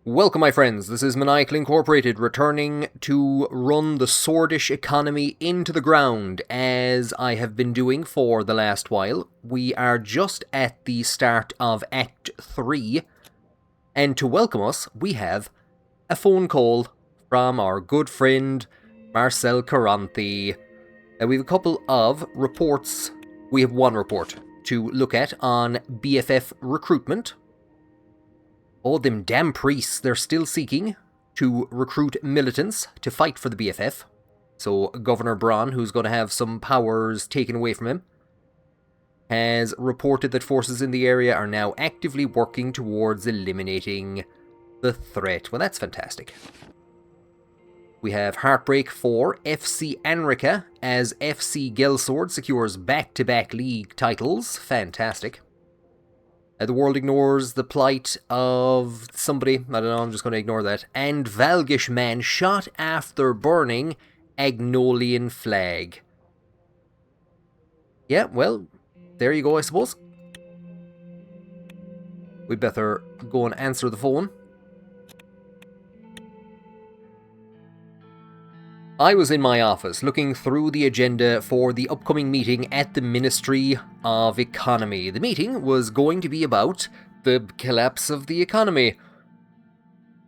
Welcome, my friends. This is Maniacal Incorporated, returning to run the Swordish economy into the ground, as I have been doing for the last while. We are just at the start of Act 3, and to welcome us, we have a phone call from our good friend, Marcel Caranthi. We have a couple of reports. We have one report to look at on BFF recruitment. Oh, them damn priests, they're still seeking to recruit militants to fight for the BFF. So Governor Braun, who's going to have some powers taken away from him, has reported that forces in the area are now actively working towards eliminating the threat. Well, that's fantastic. We have Heartbreak for FC Anrica as FC Gelsword secures back-to-back league titles. Fantastic. The world ignores the plight of somebody. I don't know, I'm just going to ignore that. And Valgish man shot after burning Agnolian flag. Yeah, well, there you go, I suppose. We'd better go and answer the phone. I was in my office looking through the agenda for the upcoming meeting at the Ministry of Economy. The meeting was going to be about the collapse of the economy.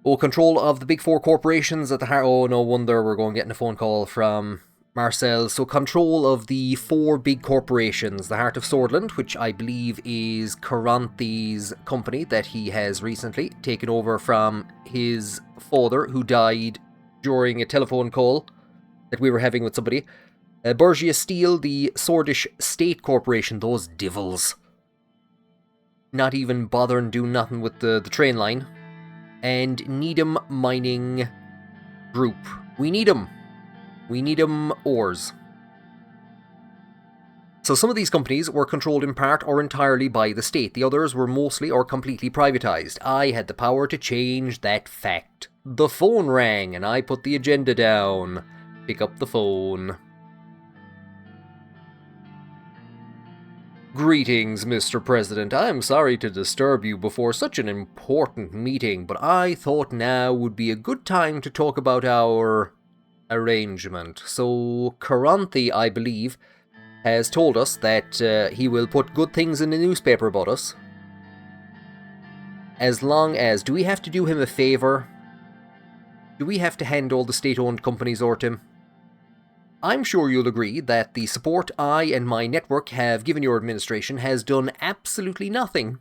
Oh, control of the big four corporations at the heart. Oh, no wonder we're going getting a phone call from Marcel. So control of the four big corporations, the Heart of Sordland, which I believe is Caranthi's company that he has recently taken over from his father, who died during a telephone call that we were having with somebody. Bergia Steel, the Swordish State Corporation, those divils. Not even bothering doing nothing with the train line. And Needham Mining Group. We need them. We need them ores. So some of these companies were controlled in part or entirely by the state. The others were mostly or completely privatized. I had the power to change that fact. The phone rang and I put the agenda down. Pick up the phone. Greetings, Mr. President. I'm sorry to disturb you before such an important meeting, but I thought now would be a good time to talk about our arrangement. So, Caranthi, I believe, has told us that he will put good things in the newspaper about us. As long as... Do we have to do him a favour? Do we have to hand all the state-owned companies over to him? I'm sure you'll agree that the support I and my network have given your administration has done absolutely nothing.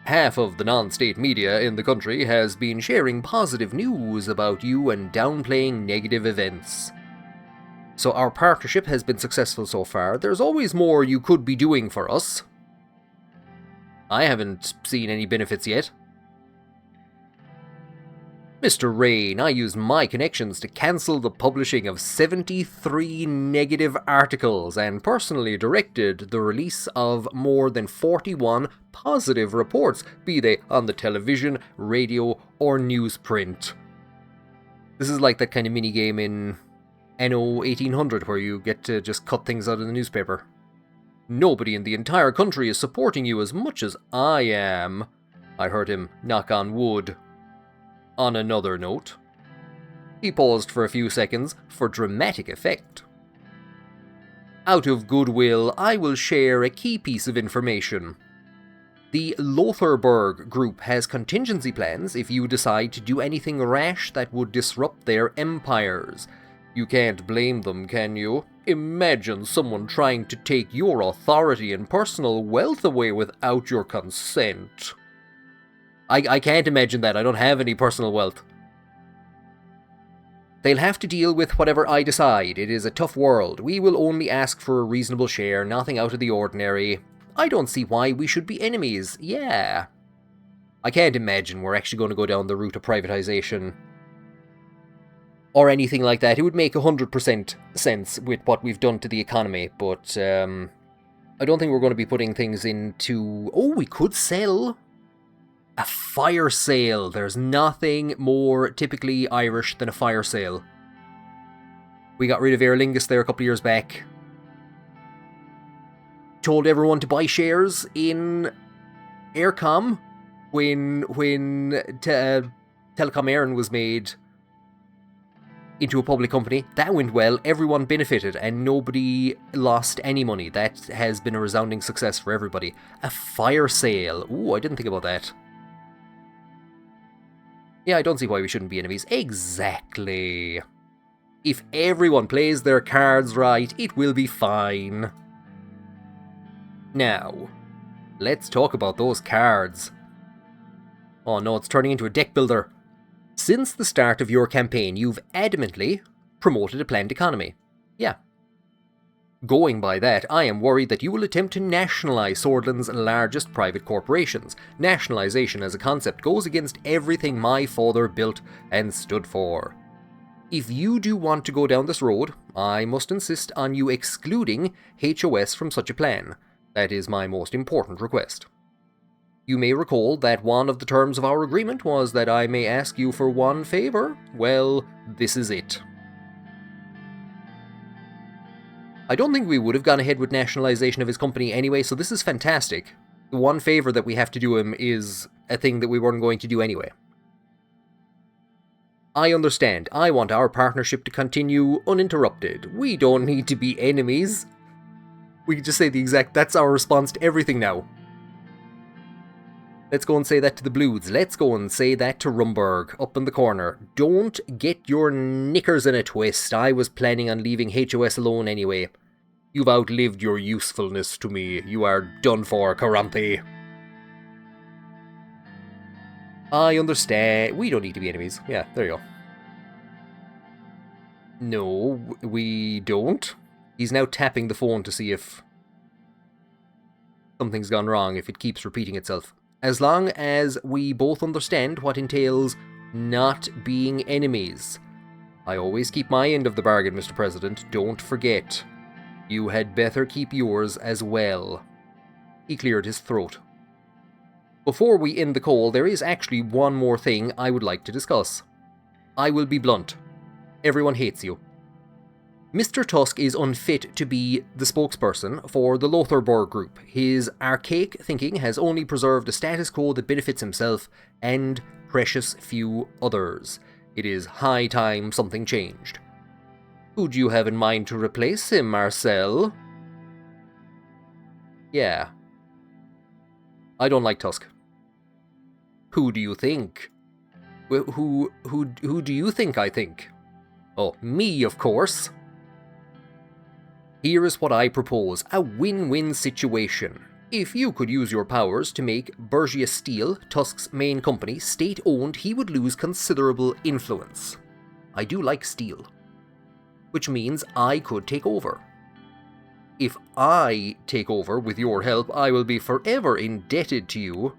Half of the non-state media in the country has been sharing positive news about you and downplaying negative events. So our partnership has been successful so far. There's always more you could be doing for us. I haven't seen any benefits yet. Mr. Rain, I used my connections to cancel the publishing of 73 negative articles and personally directed the release of more than 41 positive reports, be they on the television, radio, or newsprint. This is like that kind of minigame in Anno 1800 where you get to just cut things out of the newspaper. Nobody in the entire country is supporting you as much as I am. I heard him knock on wood. On another note, he paused for a few seconds for dramatic effect. Out of goodwill, I will share a key piece of information. The Lotharberg group has contingency plans if you decide to do anything rash that would disrupt their empires. You can't blame them, can you? Imagine someone trying to take your authority and personal wealth away without your consent. I can't imagine that. I don't have any personal wealth. They'll have to deal with whatever I decide. It is a tough world. We will only ask for a reasonable share, nothing out of the ordinary. I don't see why we should be enemies. Yeah. I can't imagine we're actually going to go down the route of privatization or anything like that. It would make 100% sense with what we've done to the economy, but I don't think we're going to be putting things into... Oh, we could sell a fire sale. There's nothing more typically Irish than a fire sale. We got rid of Aer Lingus there a couple of years back. Told everyone to buy shares in Aircom. when Telecom Éireann was made into a public company, that went well, everyone benefited, and nobody lost any money. That has been a resounding success for everybody. A fire sale. Ooh, I didn't think about that. Yeah, I don't see why we shouldn't be enemies. Exactly. If everyone plays their cards right, it will be fine. Now, let's talk about those cards. Oh no, it's turning into a deck builder. Since the start of your campaign, you've adamantly promoted a planned economy. Yeah. Going by that, I am worried that you will attempt to nationalise Sordland's largest private corporations. Nationalisation as a concept goes against everything my father built and stood for. If you do want to go down this road, I must insist on you excluding HOS from such a plan. That is my most important request. You may recall that one of the terms of our agreement was that I may ask you for one favour. Well, this is it. I don't think we would have gone ahead with nationalisation of his company anyway, so this is fantastic. The one favour that we have to do him is a thing that we weren't going to do anyway. I understand. I want our partnership to continue uninterrupted. We don't need to be enemies. We can just say the exact... That's our response to everything now. Let's go and say that to the Blues. Let's go and say that to Rumburg, up in the corner. Don't get your knickers in a twist. I was planning on leaving HOS alone anyway. You've outlived your usefulness to me. You are done for, Caranthi. I understand. We don't need to be enemies. Yeah, there you go. No, we don't. He's now tapping the phone to see if something's gone wrong, if it keeps repeating itself. As long as we both understand what entails not being enemies. I always keep my end of the bargain, Mr. President. Don't forget. You had better keep yours as well. He cleared his throat. Before we end the call, there is actually one more thing I would like to discuss. I will be blunt. Everyone hates you. Mr. Tusk is unfit to be the spokesperson for the Lotharburg Group. His archaic thinking has only preserved a status quo that benefits himself and precious few others. It is high time something changed. Who do you have in mind to replace him, Marcel? Yeah. I don't like Tusk. Who do you think? Who do you think I think? Oh, me, of course. Here is what I propose, a win-win situation. If you could use your powers to make Bergia Steel, Tusk's main company, state-owned, he would lose considerable influence. I do like steel. Which means I could take over. If I take over with your help, I will be forever indebted to you.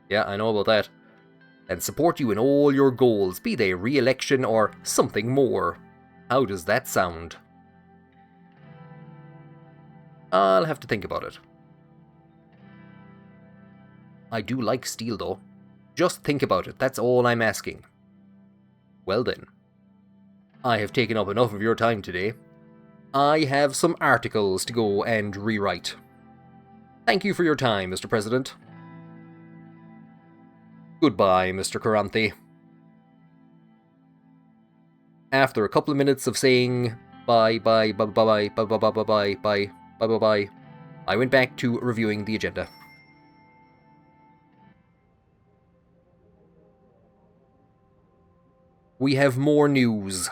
Yeah, I know about that. And support you in all your goals, be they re-election or something more. How does that sound? I'll have to think about it. I do like steel, though. Just think about it, that's all I'm asking. Well then. I have taken up enough of your time today. I have some articles to go and rewrite. Thank you for your time, Mr. President. Goodbye, Mr. Caranthi. After a couple of minutes of saying bye, bye, bye, bye, bye, bye, bye, bye, bye, bye, bye, bye, bye, I went back to reviewing the agenda. We have more news.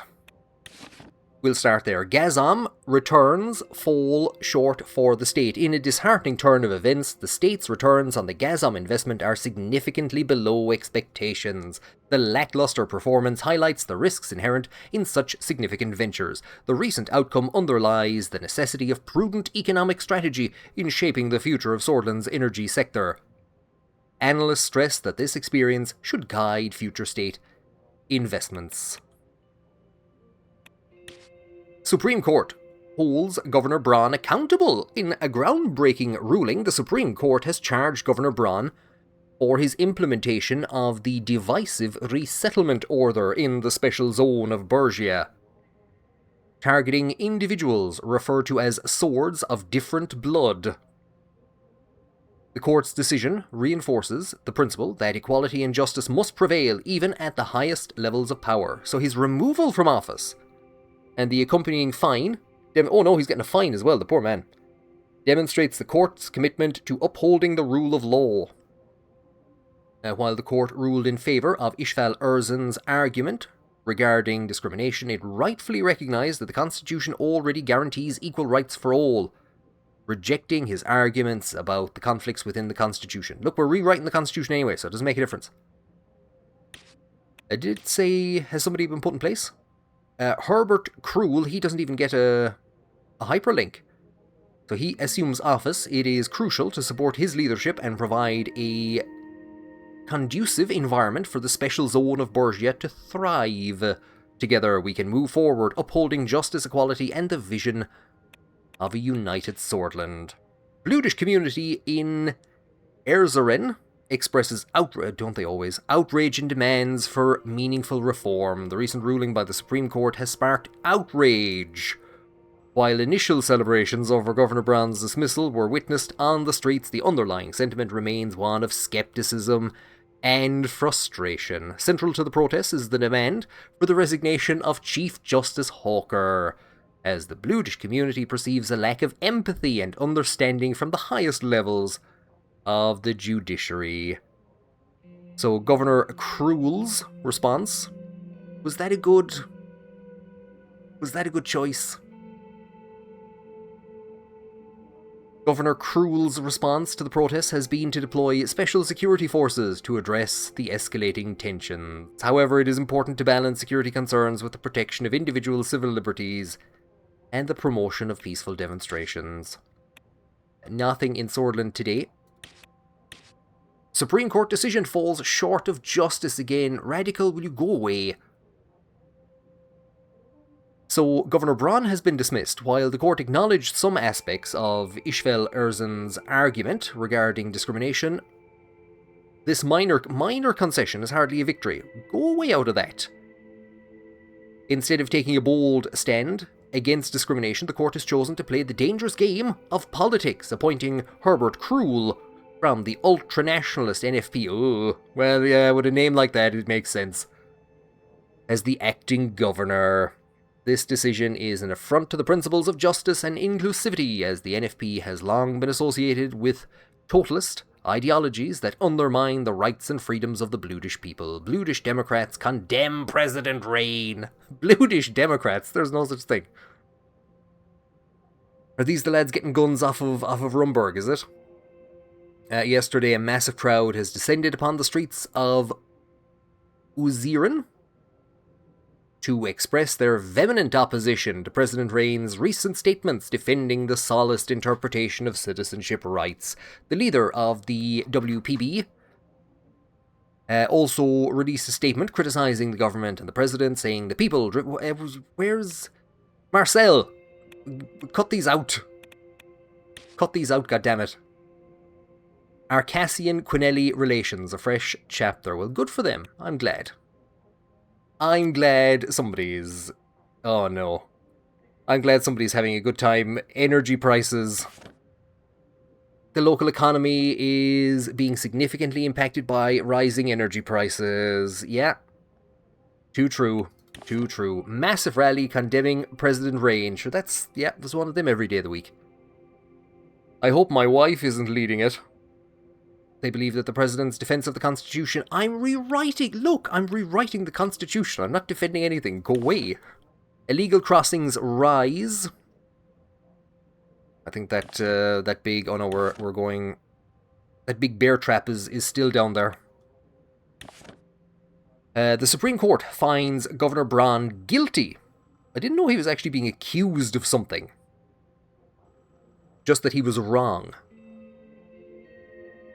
We'll start there. Gazom returns fall short for the state. In a disheartening turn of events, the state's returns on the Gazom investment are significantly below expectations. The lackluster performance highlights the risks inherent in such significant ventures. The recent outcome underlies the necessity of prudent economic strategy in shaping the future of Sordland's energy sector. Analysts stress that this experience should guide future state investments. Supreme Court holds Governor Braun accountable. In a groundbreaking ruling, the Supreme Court has charged Governor Braun for his implementation of the divisive resettlement order in the special zone of Bergia, targeting individuals referred to as swords of different blood. The court's decision reinforces the principle that equality and justice must prevail even at the highest levels of power. So his removal from office and the accompanying fine... Oh no, he's getting a fine as well, the poor man. Demonstrates the court's commitment to upholding the rule of law. While the court ruled in favour of Ishval Erzin's argument regarding discrimination, it rightfully recognised that the Constitution already guarantees equal rights for all, rejecting his arguments about the conflicts within the Constitution. Look, we're rewriting the Constitution anyway, so it doesn't make a difference. Did it say, has somebody been put in place? Herbert Krul, he doesn't even get a hyperlink. So he assumes office. It is crucial to support his leadership and provide a conducive environment for the special zone of Borgia to thrive. Together we can move forward, upholding justice, equality, and the vision of a united Sordland. Bludish community in Suzerain expresses outrage and demands for meaningful reform. The recent ruling by the Supreme Court has sparked outrage. While initial celebrations over Governor Braun's dismissal were witnessed on the streets, the underlying sentiment remains one of skepticism and frustration. Central to the protests is the demand for the resignation of Chief Justice Hawker, as the Bludish community perceives a lack of empathy and understanding from the highest levels of the judiciary. So Governor Krul's response, was that a good choice? Governor Krul's response to the protests has been to deploy special security forces to address the escalating tensions. However, it is important to balance security concerns with the protection of individual civil liberties and the promotion of peaceful demonstrations. Nothing in Sordland today. Supreme Court decision falls short of justice again. Radical, will you go away? So, Governor Braun has been dismissed, while the court acknowledged some aspects of Ishval Erzin's argument regarding discrimination. This minor concession is hardly a victory. Go away out of that. Instead of taking a bold stand against discrimination, the court has chosen to play the dangerous game of politics, appointing Herbert Krul from the ultra-nationalist NFP. Oh, well, yeah, with a name like that, it makes sense. As the acting governor. This decision is an affront to the principles of justice and inclusivity, as the NFP has long been associated with totalist ideologies that undermine the rights and freedoms of the Bludish people. Bludish Democrats condemn President Rain. Bludish Democrats? There's no such thing. Are these the lads getting guns off of Rumburg, is it? Yesterday, a massive crowd has descended upon the streets of Suzerain to express their vehement opposition to President Rain's recent statements defending the solaced interpretation of citizenship rights. The leader of the WPB also released a statement criticising the government and the president, saying the people... Where's... Marcel! Cut these out! Cut these out, goddammit. Arcassian Connolly relations, a fresh chapter. Well, good for them. I'm glad. I'm glad somebody's... Oh no. I'm glad somebody's having a good time. Energy prices. The local economy is being significantly impacted by rising energy prices. Yeah. Too true. Too true. Massive rally condemning President Rain. Sure, there's one of them every day of the week. I hope my wife isn't leading it. They believe that the president's defense of the Constitution... I'm rewriting the Constitution. I'm not defending anything. Go away. Illegal crossings rise. I think that big... Oh no, we're going... That big bear trap is still down there. The Supreme Court finds Governor Braun guilty. I didn't know he was actually being accused of something. Just that he was wrong.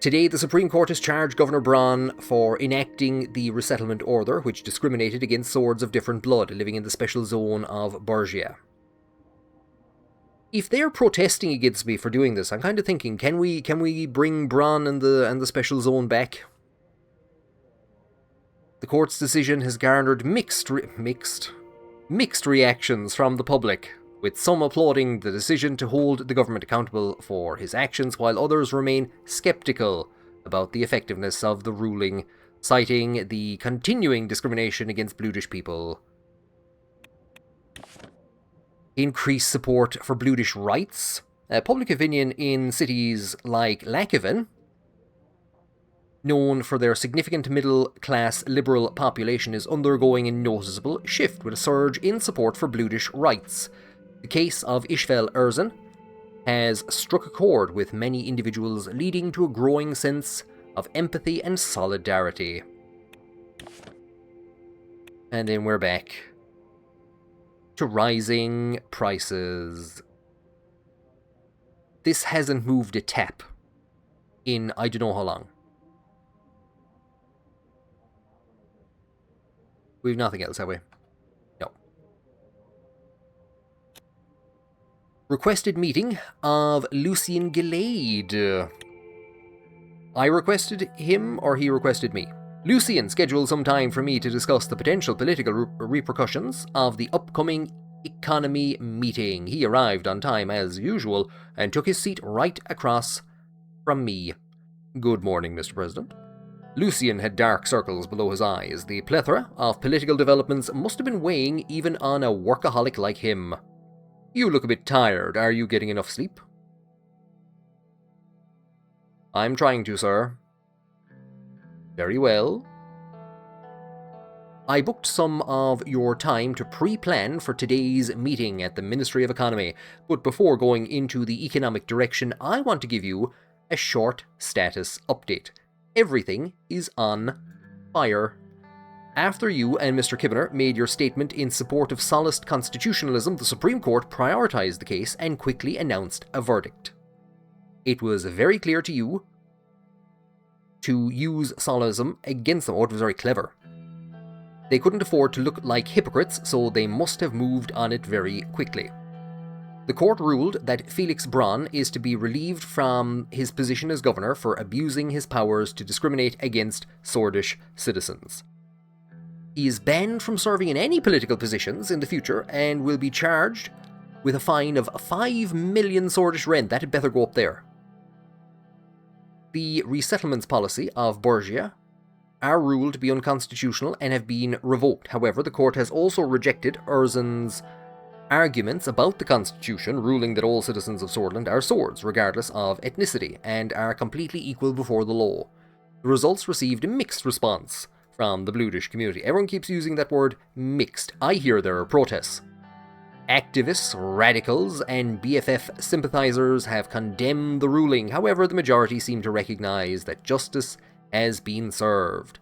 Today, the Supreme Court has charged Governor Braun for enacting the resettlement order, which discriminated against swords of different blood living in the special zone of Borgia. If they're protesting against me for doing this, I'm kind of thinking, can we bring Braun and the special zone back? The court's decision has garnered mixed reactions from the public. with some applauding the decision to hold the government accountable for his actions, while others remain skeptical about the effectiveness of the ruling, citing the continuing discrimination against Bludish people. Increased support for Bludish rights. Public opinion in cities like Lakeven, known for their significant middle-class liberal population, is undergoing a noticeable shift with a surge in support for Bludish rights. The case of Ishvel Erzan has struck a chord with many individuals, leading to a growing sense of empathy and solidarity. And then we're back to rising prices. This hasn't moved a tap in I don't know how long. We've nothing else, have we? No. Requested meeting of Lucien Gilade. I requested him, or he requested me? Lucien scheduled some time for me to discuss the potential political repercussions of the upcoming economy meeting. He arrived on time as usual and took his seat right across from me. Good morning, Mr. President. Lucien had dark circles below his eyes. The plethora of political developments must have been weighing even on a workaholic like him. You look a bit tired. Are you getting enough sleep? I'm trying to, sir. Very well. I booked some of your time to pre-plan for today's meeting at the Ministry of Economy, but before going into the economic direction, I want to give you a short status update. Everything is on fire. After you and Mr. Kibbener made your statement in support of Sollist constitutionalism, the Supreme Court prioritized the case and quickly announced a verdict. It was very clear to you to use Sollism against them. Oh, it was very clever. They couldn't afford to look like hypocrites, so they must have moved on it very quickly. The court ruled that Felix Braun is to be relieved from his position as governor for abusing his powers to discriminate against Sordish citizens. He is banned from serving in any political positions in the future and will be charged with a fine of 5 million Sordish rent. That had better go up there. The resettlements policy of Borgia are ruled to be unconstitutional and have been revoked. However, the court has also rejected Erzan's arguments about the Constitution, ruling that all citizens of Sordland are Swords, regardless of ethnicity, and are completely equal before the law. The results received a mixed response from the Bludish community. Everyone keeps using that word mixed. I hear there are protests. Activists, radicals, and BFF sympathizers have condemned the ruling. However, the majority seem to recognize that justice has been served.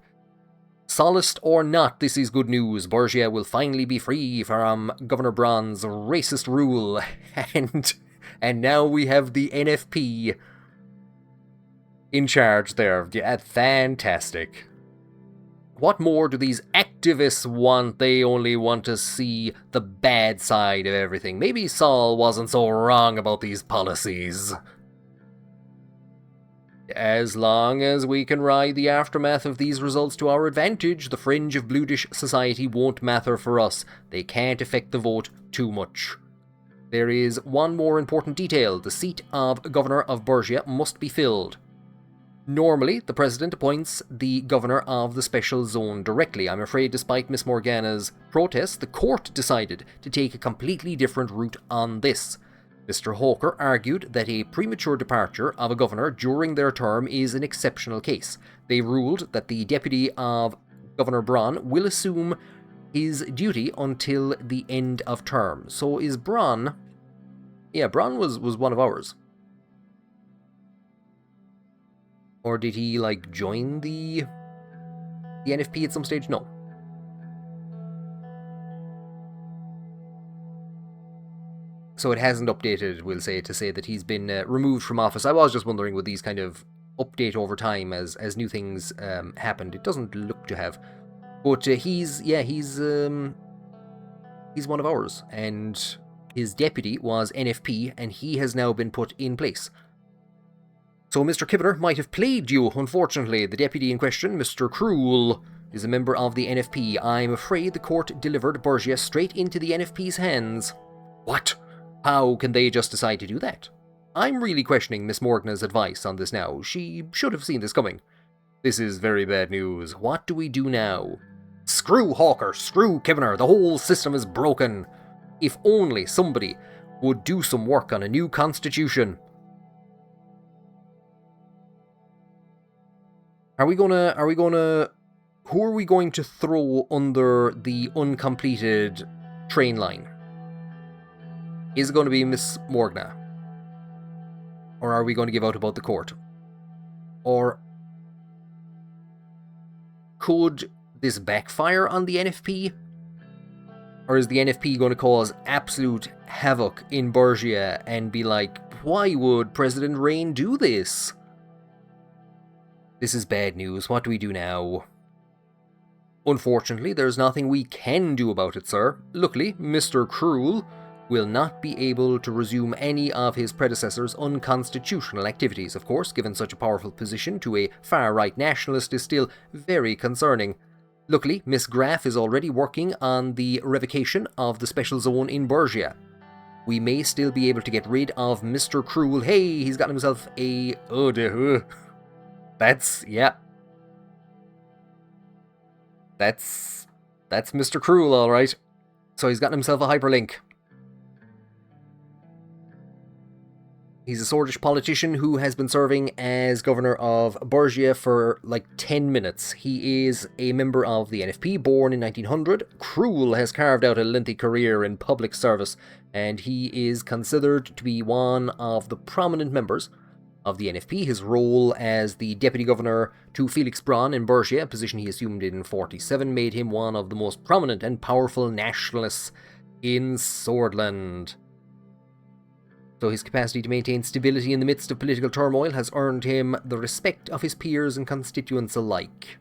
Sollist or not, this is good news. Borgia will finally be free from Governor Braun's racist rule. And now we have the NFP in charge there. Yeah, fantastic. What more do these activists want? They only want to see the bad side of everything. Maybe Soll wasn't so wrong about these policies. As long as we can ride the aftermath of these results to our advantage, the fringe of Bludish society won't matter for us. They can't affect the vote too much. There is one more important detail. The seat of Governor of Borgia must be filled. Normally, the President appoints the Governor of the Special Zone directly. I'm afraid despite Miss Morgana's protests, the court decided to take a completely different route on this. Mr. Hawker argued that a premature departure of a governor during their term is an exceptional case. They ruled that the deputy of Governor Braun will assume his duty until the end of term. So is Braun... Yeah, Braun was one of ours. Or did he, join the NFP at some stage? No. So it hasn't updated, we'll say, to say that he's been removed from office. I was just wondering, would these kind of update over time as new things happened? It doesn't look to have. But he's one of ours. And his deputy was NFP, and he has now been put in place. So Mr. Kibbener might have plagued you, unfortunately. The deputy in question, Mr. Cruel, is a member of the NFP. I'm afraid the court delivered Borgia straight into the NFP's hands. What? How can they just decide to do that? I'm really questioning Miss Morgana's advice on this now. She should have seen this coming. This is very bad news. What do we do now? Screw Hawker, screw Keviner, the whole system is broken. If only somebody would do some work on a new constitution. Who are we going to throw under the uncompleted train line? Is it going to be Miss Morgana? Or are we going to give out about the court? Or could this backfire on the NFP? Or is the NFP going to cause absolute havoc in Borgia and be like, why would President Rain do this? This is bad news. What do we do now? Unfortunately, there's nothing we can do about it, sir. Luckily, Mr. Cruel will not be able to resume any of his predecessor's unconstitutional activities. Of course, given such a powerful position to a far-right nationalist is still very concerning. Luckily, Miss Graff is already working on the revocation of the special zone in Borgia. We may still be able to get rid of Mr. Cruel. Hey, he's got himself a... Oh, that's... yeah. That's Mr. Cruel, alright. So he's gotten himself a hyperlink. He's a Swordish politician who has been serving as governor of Borgia for like 10 minutes. He is a member of the NFP, born in 1900. Cruel has carved out a lengthy career in public service, and he is considered to be one of the prominent members of the NFP. His role as the deputy governor to Felix Braun in Borgia, a position he assumed in 47, made him one of the most prominent and powerful nationalists in Sordland. So his capacity to maintain stability in the midst of political turmoil has earned him the respect of his peers and constituents alike.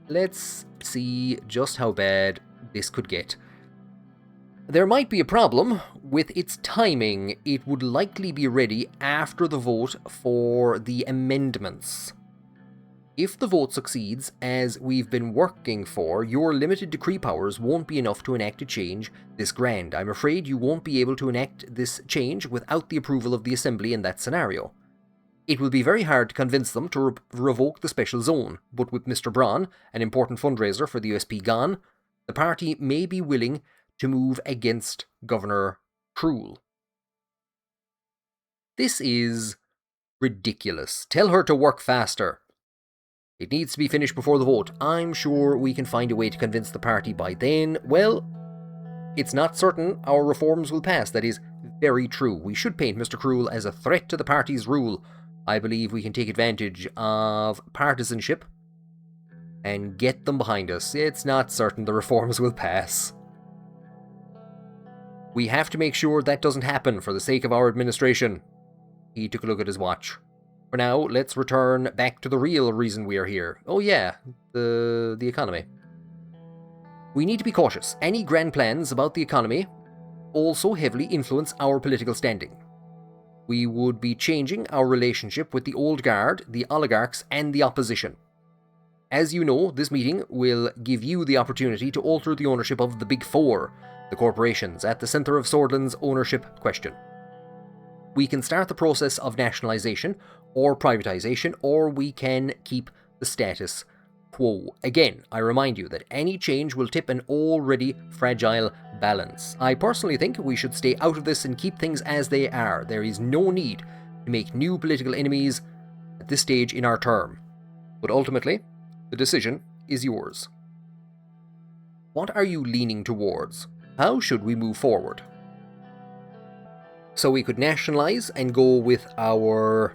Let's see just how bad this could get. There might be a problem with its timing. It would likely be ready after the vote for the amendments. If the vote succeeds, as we've been working for, your limited decree powers won't be enough to enact a change this grand. I'm afraid you won't be able to enact this change without the approval of the Assembly in that scenario. It will be very hard to convince them to revoke the special zone, but with Mr. Braun, an important fundraiser for the USP, gone, the party may be willing to move against Governor Cruel. This is ridiculous. Tell her to work faster. It needs to be finished before the vote. I'm sure we can find a way to convince the party by then. Well, it's not certain our reforms will pass. That is very true. We should paint Mr. Cruel as a threat to the party's rule. I believe we can take advantage of partisanship and get them behind us. It's not certain the reforms will pass. We have to make sure that doesn't happen for the sake of our administration. He took a look at his watch. For now, let's return back to the real reason we are here. Oh yeah, the economy. We need to be cautious. Any grand plans about the economy also heavily influence our political standing. We would be changing our relationship with the old guard, the oligarchs, and the opposition. As you know, this meeting will give you the opportunity to alter the ownership of the Big Four, the corporations, at the centre of Sordland's ownership question. We can start the process of nationalisation or privatisation, or we can keep the status quo. Again, I remind you that any change will tip an already fragile balance. I personally think we should stay out of this and keep things as they are. There is no need to make new political enemies at this stage in our term. But ultimately, the decision is yours. What are you leaning towards? How should we move forward? So we could nationalise and go with our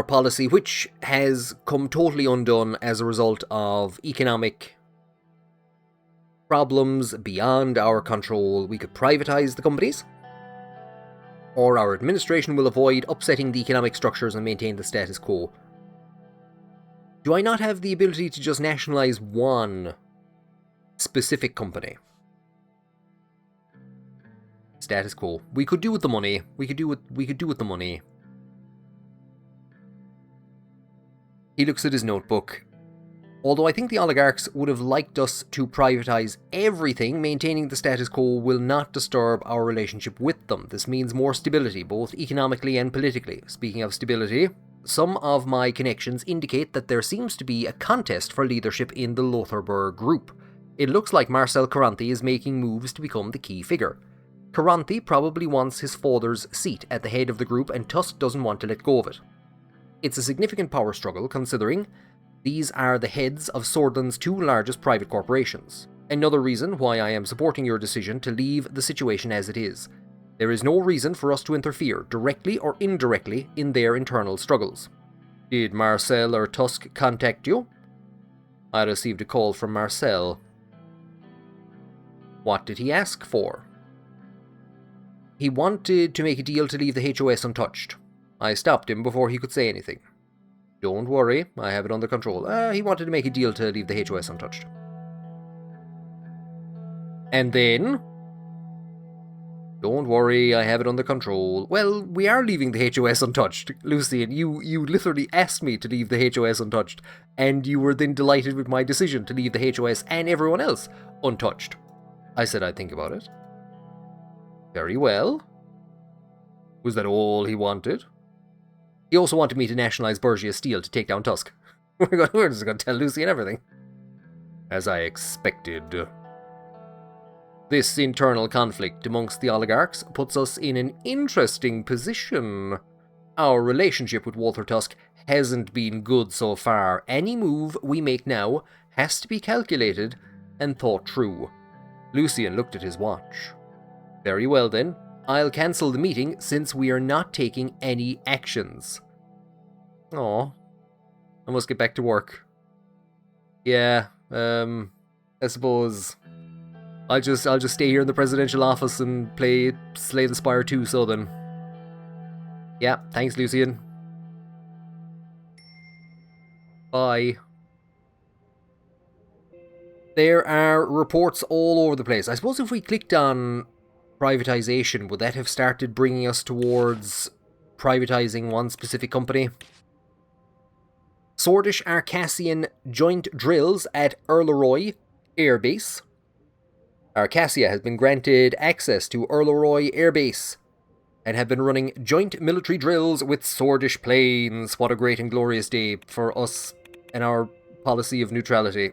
policy, which has come totally undone as a result of economic problems beyond our control. We could privatise the companies, or our administration will avoid upsetting the economic structures and maintain the status quo. Do I not have the ability to just nationalise one specific company? Status quo. We could do with the money. We could do with the money. He looks at his notebook. Although I think the oligarchs would have liked us to privatise everything, maintaining the status quo will not disturb our relationship with them. This means more stability, both economically and politically. Speaking of stability, some of my connections indicate that there seems to be a contest for leadership in the Lotharburg group. It looks like Marcel Caranthi is making moves to become the key figure. Caranthi probably wants his father's seat at the head of the group, and Tusk doesn't want to let go of it. It's a significant power struggle, considering these are the heads of Sordland's two largest private corporations. Another reason why I am supporting your decision to leave the situation as it is. There is no reason for us to interfere, directly or indirectly, in their internal struggles. Did Marcel or Tusk contact you? I received a call from Marcel. What did he ask for? He wanted to make a deal to leave the HOS untouched. I stopped him before he could say anything. Don't worry, I have it under control. He wanted to make a deal to leave the HOS untouched. And then? Don't worry, I have it under control. Well, we are leaving the HOS untouched. Lucian, you literally asked me to leave the HOS untouched, and you were then delighted with my decision to leave the HOS and everyone else untouched. I said I'd think about it. Very well. Was that all he wanted? He also wanted me to nationalise Bergia Steel to take down Tusk. We're just going to tell Lucian everything. As I expected. This internal conflict amongst the oligarchs puts us in an interesting position. Our relationship with Walter Tusk hasn't been good so far. Any move we make now has to be calculated and thought through. Lucian looked at his watch. Very well then. I'll cancel the meeting since we are not taking any actions. Oh, I must get back to work. Yeah, I suppose I'll just stay here in the presidential office and play Slay the Spire 2, so then. Yeah, thanks, Lucian. Bye. There are reports all over the place. I suppose if we clicked on privatization, would that have started bringing us towards privatizing one specific company? Swordish Arcassian joint drills at Erleroy Air Base. Arcassia has been granted access to Erleroy Air Base and have been running joint military drills with Swordish planes. What a great and glorious day for us and our policy of neutrality.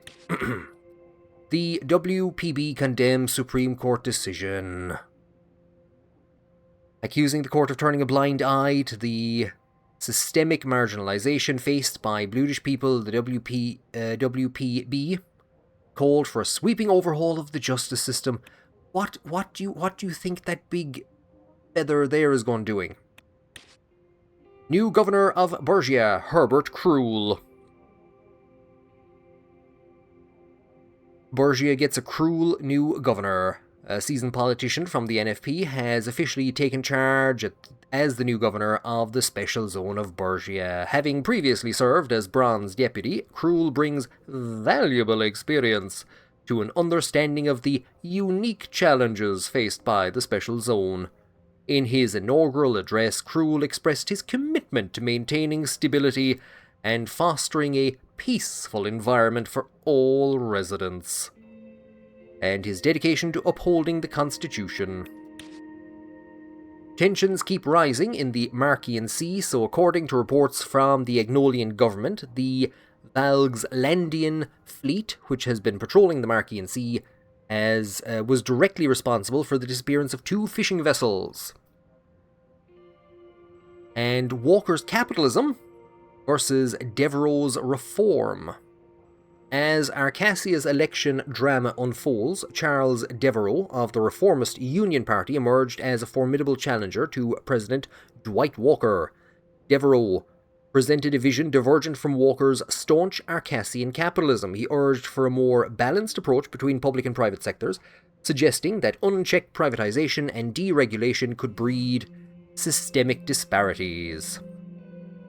The WPB condemns Supreme Court decision, accusing the court of turning a blind eye to the systemic marginalisation faced by Bluish people. The WPB called for a sweeping overhaul of the justice system. What do you think that big feather there is going doing? New governor of Bergia, Herbert Krul. Bergia gets a cruel new governor. A seasoned politician from the NFP has officially taken charge as the new governor of the special zone of Bergia. Having previously served as Bronze deputy, Krul brings valuable experience to an understanding of the unique challenges faced by the special zone. In his inaugural address, Krul expressed his commitment to maintaining stability and fostering a peaceful environment for all residents, and his dedication to upholding the Constitution. Tensions keep rising in the Marquian Sea, so according to reports from the Agnolian government, the Valgslandian fleet, which has been patrolling the Marquian Sea, was directly responsible for the disappearance of 2 fishing vessels. And Walker's capitalism versus Devereux's reform. As Arcassia's election drama unfolds, Charles Devereux of the Reformist Union Party emerged as a formidable challenger to President Dwight Walker. Devereux presented a vision divergent from Walker's staunch Arcassian capitalism. He urged for a more balanced approach between public and private sectors, suggesting that unchecked privatization and deregulation could breed systemic disparities.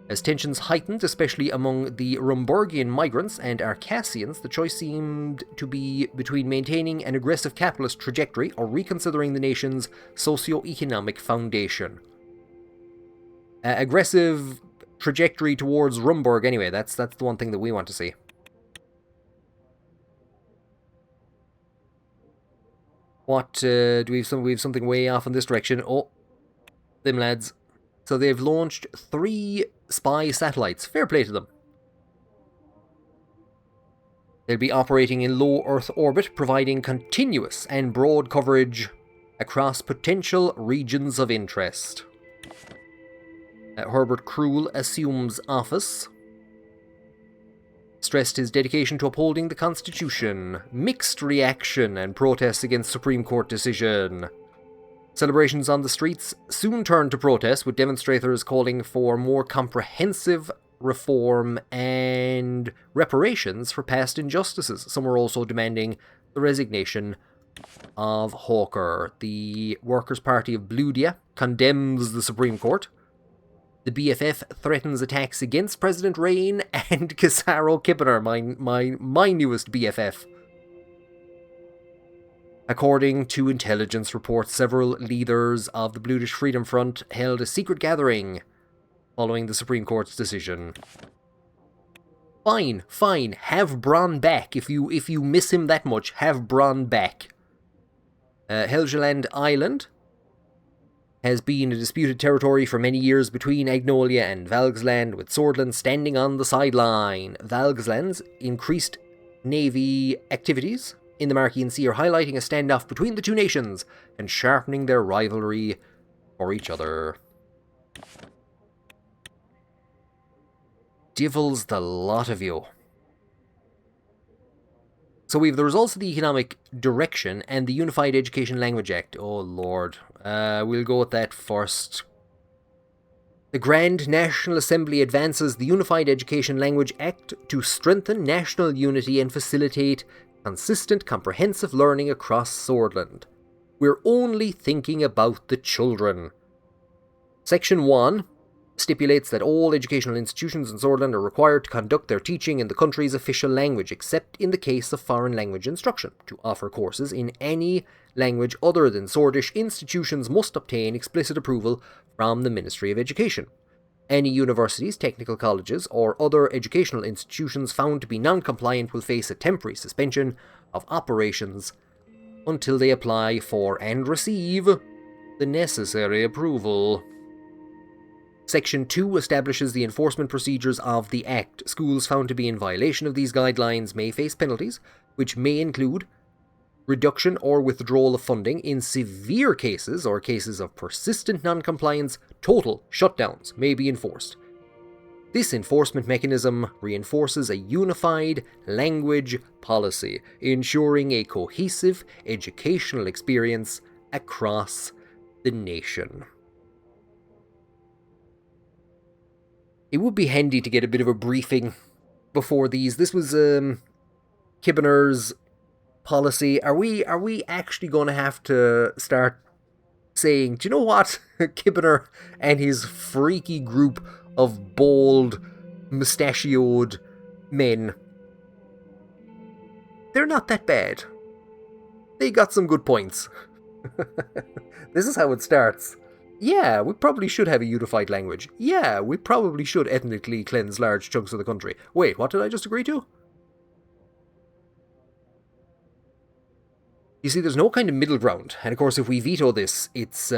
As tensions heightened, especially among the Rumburgian migrants and Arcassians, the choice seemed to be between maintaining an aggressive capitalist trajectory or reconsidering the nation's socio-economic foundation. Aggressive trajectory towards Rumburg, anyway, that's the one thing that we want to see. What, do we have something way off in this direction? Oh, them lads. So they've launched 3 spy satellites. Fair play to them. They'll be operating in low Earth orbit, providing continuous and broad coverage across potential regions of interest. Herbert Krul assumes office. Stressed his dedication to upholding the Constitution. Mixed reaction and protests against Supreme Court decision. Celebrations on the streets soon turned to protests, with demonstrators calling for more comprehensive reform and reparations for past injustices. Some were also demanding the resignation of Hawker. The Workers' Party of Bludia condemns the Supreme Court. The BFF threatens attacks against President Rain and Casaro Kippener, my newest BFF. According to intelligence reports, several leaders of the Bludish Freedom Front held a secret gathering following the Supreme Court's decision. Fine. Have Bron back. If you miss him that much, have Bron back. Helgeland Island has been a disputed territory for many years between Agnolia and Valgsland, with Sordland standing on the sideline. Valgsland's increased navy activities in the Marquian Sea are highlighting a standoff between the two nations and sharpening their rivalry for each other. Divils the lot of you. So we have the results of the Economic Direction and the Unified Education Language Act. Oh lord. We'll go with that first. The Grand National Assembly advances the Unified Education Language Act to strengthen national unity and facilitate consistent, comprehensive learning across Sordland. We're only thinking about the children. Section 1 stipulates that all educational institutions in Sordland are required to conduct their teaching in the country's official language, except in the case of foreign language instruction. To offer courses in any language other than Sordish, institutions must obtain explicit approval from the Ministry of Education. Any universities, technical colleges, or other educational institutions found to be non-compliant will face a temporary suspension of operations until they apply for and receive the necessary approval. Section 2 establishes the enforcement procedures of the Act. Schools found to be in violation of these guidelines may face penalties, which may include reduction or withdrawal of funding. In severe cases, or cases of persistent non-compliance, total shutdowns may be enforced. This enforcement mechanism reinforces a unified language policy, ensuring a cohesive educational experience across the nation. It would be handy to get a bit of a briefing before these. This was Kibbener's policy. Are we actually going to have to start saying, do you know what? Kibbener and his freaky group of bald, mustachioed men, they're not that bad. They got some good points. This is how it starts. Yeah, we probably should have a unified language. Yeah, we probably should ethnically cleanse large chunks of the country. Wait, what did I just agree to? You see, there's no kind of middle ground. And of course, if we veto this, it's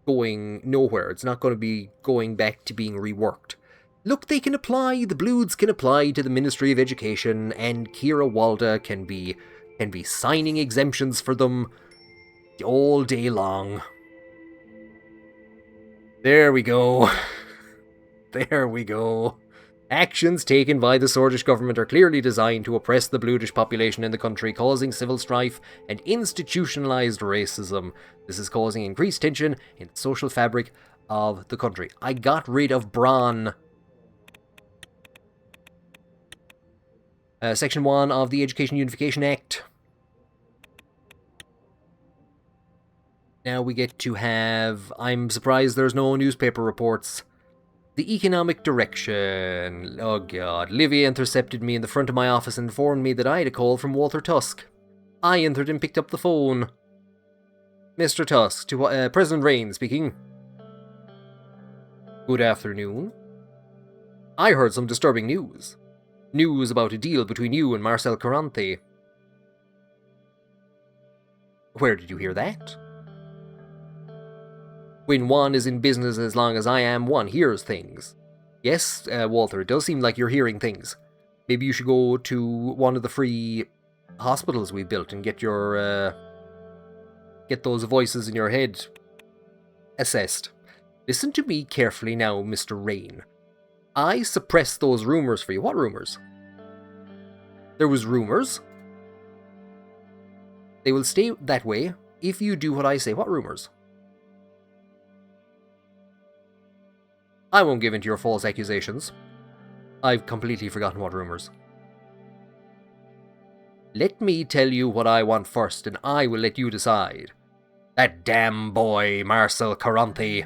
going nowhere. It's not going to be going back to being reworked. Look, they can apply, the Bloods can apply to the Ministry of Education, and Kira Walda can be signing exemptions for them all day long. There we go. There we go. Actions taken by the Sordish government are clearly designed to oppress the Bludish population in the country, causing civil strife and institutionalized racism. This is causing increased tension in the social fabric of the country. I got rid of Bron. Section 1 of the Education Unification Act. Now we get to have... I'm surprised there's no newspaper reports. The Economic Direction. Oh god. Livia intercepted me in the front of my office and informed me that I had a call from Walter Tusk. I entered and picked up the phone. Mr. Tusk, to President Rain speaking. Good afternoon. I heard some disturbing news. News about a deal between you and Marcel Caranthe. Where did you hear that? When one is in business as long as I am, one hears things. Yes, Walter, it does seem like you're hearing things. Maybe you should go to one of the free hospitals we built and get your, get those voices in your head assessed. Listen to me carefully now, Mr. Rain. I suppressed those rumours for you. What rumours? There was rumours. They will stay that way if you do what I say. What rumours? I won't give in to your false accusations. I've completely forgotten what rumours. Let me tell you what I want first, and I will let you decide. That damn boy, Marcel Caranthe.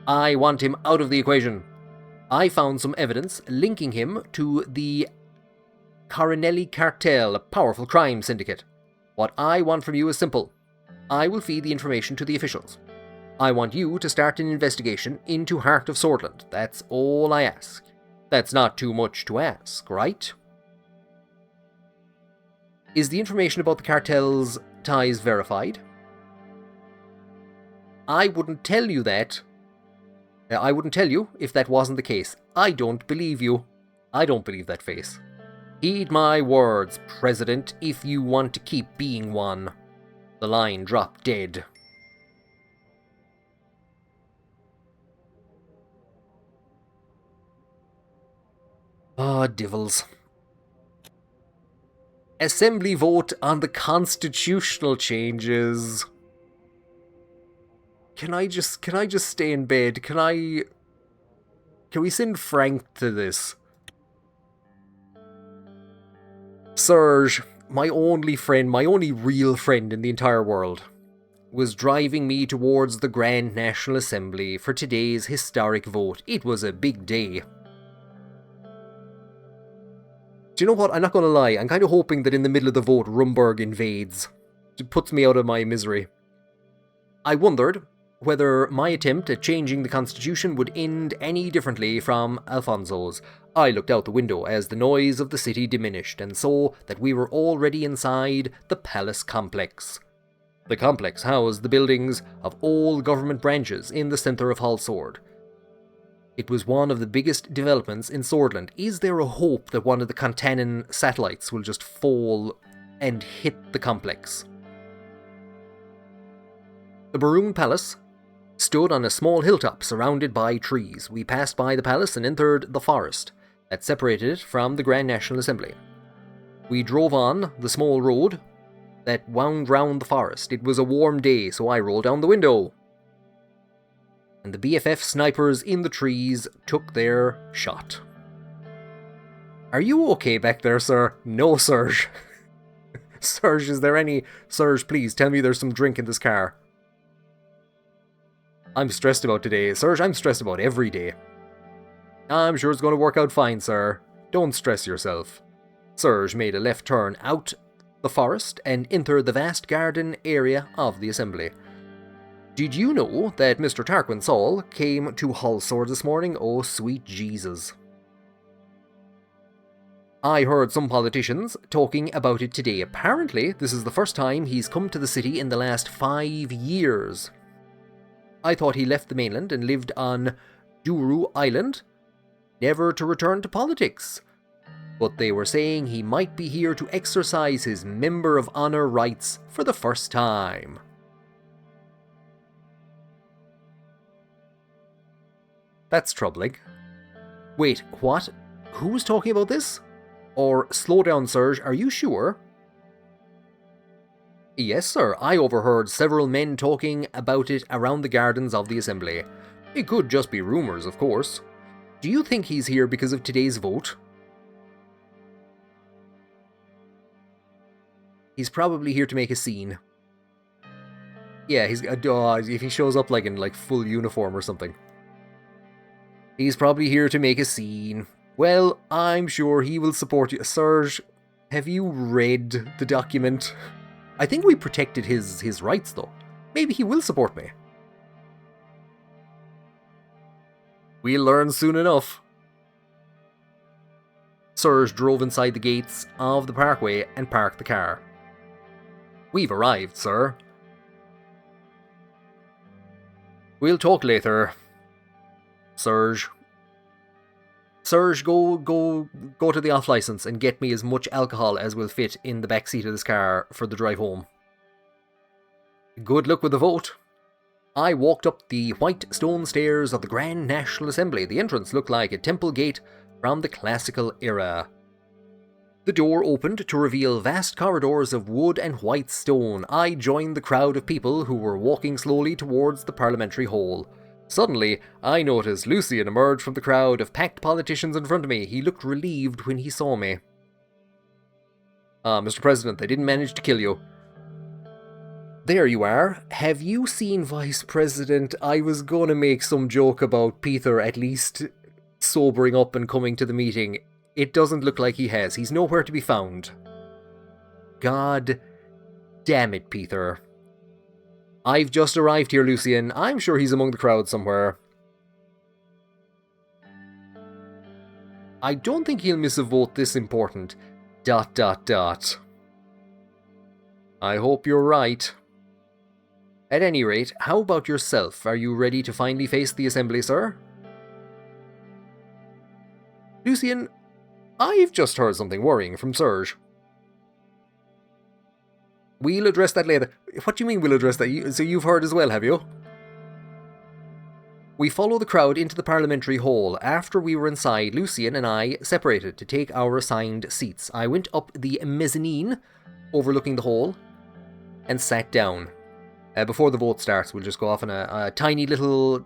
I want him out of the equation. I found some evidence linking him to the Connolly cartel, a powerful crime syndicate. What I want from you is simple. I will feed the information to the officials. I want you to start an investigation into Heart of Sordland. That's all I ask. That's not too much to ask, right? Is the information about the cartel's ties verified? I wouldn't tell you that. I wouldn't tell you if that wasn't the case. I don't believe you. I don't believe that face. Heed my words, President, if you want to keep being one. The line dropped dead. Ah, divils. Assembly vote on the constitutional changes. Can I just stay in bed? Can we send Frank to this? Serge, my only friend, my only real friend in the entire world, was driving me towards the Grand National Assembly for today's historic vote. It was a big day. Do you know what? I'm not going to lie. I'm kind of hoping that in the middle of the vote, Rumburg invades. It puts me out of my misery. I wondered whether my attempt at changing the constitution would end any differently from Alfonso's. I looked out the window as the noise of the city diminished and saw that we were already inside the palace complex. The complex housed the buildings of all government branches in the centre of Hallsword. It was one of the biggest developments in Sordland. Is there a hope that one of the Contanin satellites will just fall and hit the complex? The Baroon Palace stood on a small hilltop surrounded by trees. We passed by the palace and entered the forest that separated it from the Grand National Assembly. We drove on the small road that wound round the forest. It was a warm day, so I rolled down the window. And the BFF snipers in the trees took their shot. Are you okay back there, sir? No, Serge. Serge, is there any... Serge, please, tell me there's some drink in this car. I'm stressed about today. Serge, I'm stressed about every day. I'm sure it's going to work out fine, sir. Don't stress yourself. Serge made a left turn out the forest and entered the vast garden area of the assembly. Did you know that Mr. Tarquain Soll came to Hallsword this morning? Oh, sweet Jesus. I heard some politicians talking about it today. Apparently, this is the first time he's come to the city in the last 5 years. I thought he left the mainland and lived on Duru Island, never to return to politics. But they were saying he might be here to exercise his Member of Honour rights for the first time. That's troubling. Wait, what? Who's talking about this? Or, slow down, Serge, are you sure? Yes, sir, I overheard several men talking about it around the gardens of the assembly. It could just be rumours, of course. Do you think he's here because of today's vote? He's probably here to make a scene. Yeah, he's if he shows up in full uniform or something. He's probably here to make a scene. Well, I'm sure he will support you. Serge, have you read the document? I think we protected his rights, though. Maybe he will support me. We'll learn soon enough. Serge drove inside the gates of the parkway and parked the car. "We've arrived, sir." "We'll talk later, Serge." "Serge, go to the off-license and get me as much alcohol as will fit in the back seat of this car for the drive home." "Good luck with the vote." I walked up the white stone stairs of the Grand National Assembly. The entrance looked like a temple gate from the classical era. The door opened to reveal vast corridors of wood and white stone. I joined the crowd of people who were walking slowly towards the parliamentary hall. Suddenly, I noticed Lucien emerge from the crowd of packed politicians in front of me. He looked relieved when he saw me. "Mr. President, they didn't manage to kill you." "There you are. Have you seen Vice President?" I was going to make some joke about Peter at least sobering up and coming to the meeting. It doesn't look like he has. He's nowhere to be found. God damn it, Peter. "I've just arrived here, Lucien. I'm sure he's among the crowd somewhere." "I don't think he'll miss a vote this important. ... I hope you're right. At any rate, how about yourself? Are you ready to finally face the assembly, sir?" "Lucien, I've just heard something worrying from Serge." "We'll address that later." "What do you mean we'll address that? So you've heard as well, have you?" We followed the crowd into the parliamentary hall. After we were inside, Lucien and I separated to take our assigned seats. I went up the mezzanine overlooking the hall and sat down. Before the vote starts, we'll just go off on a tiny little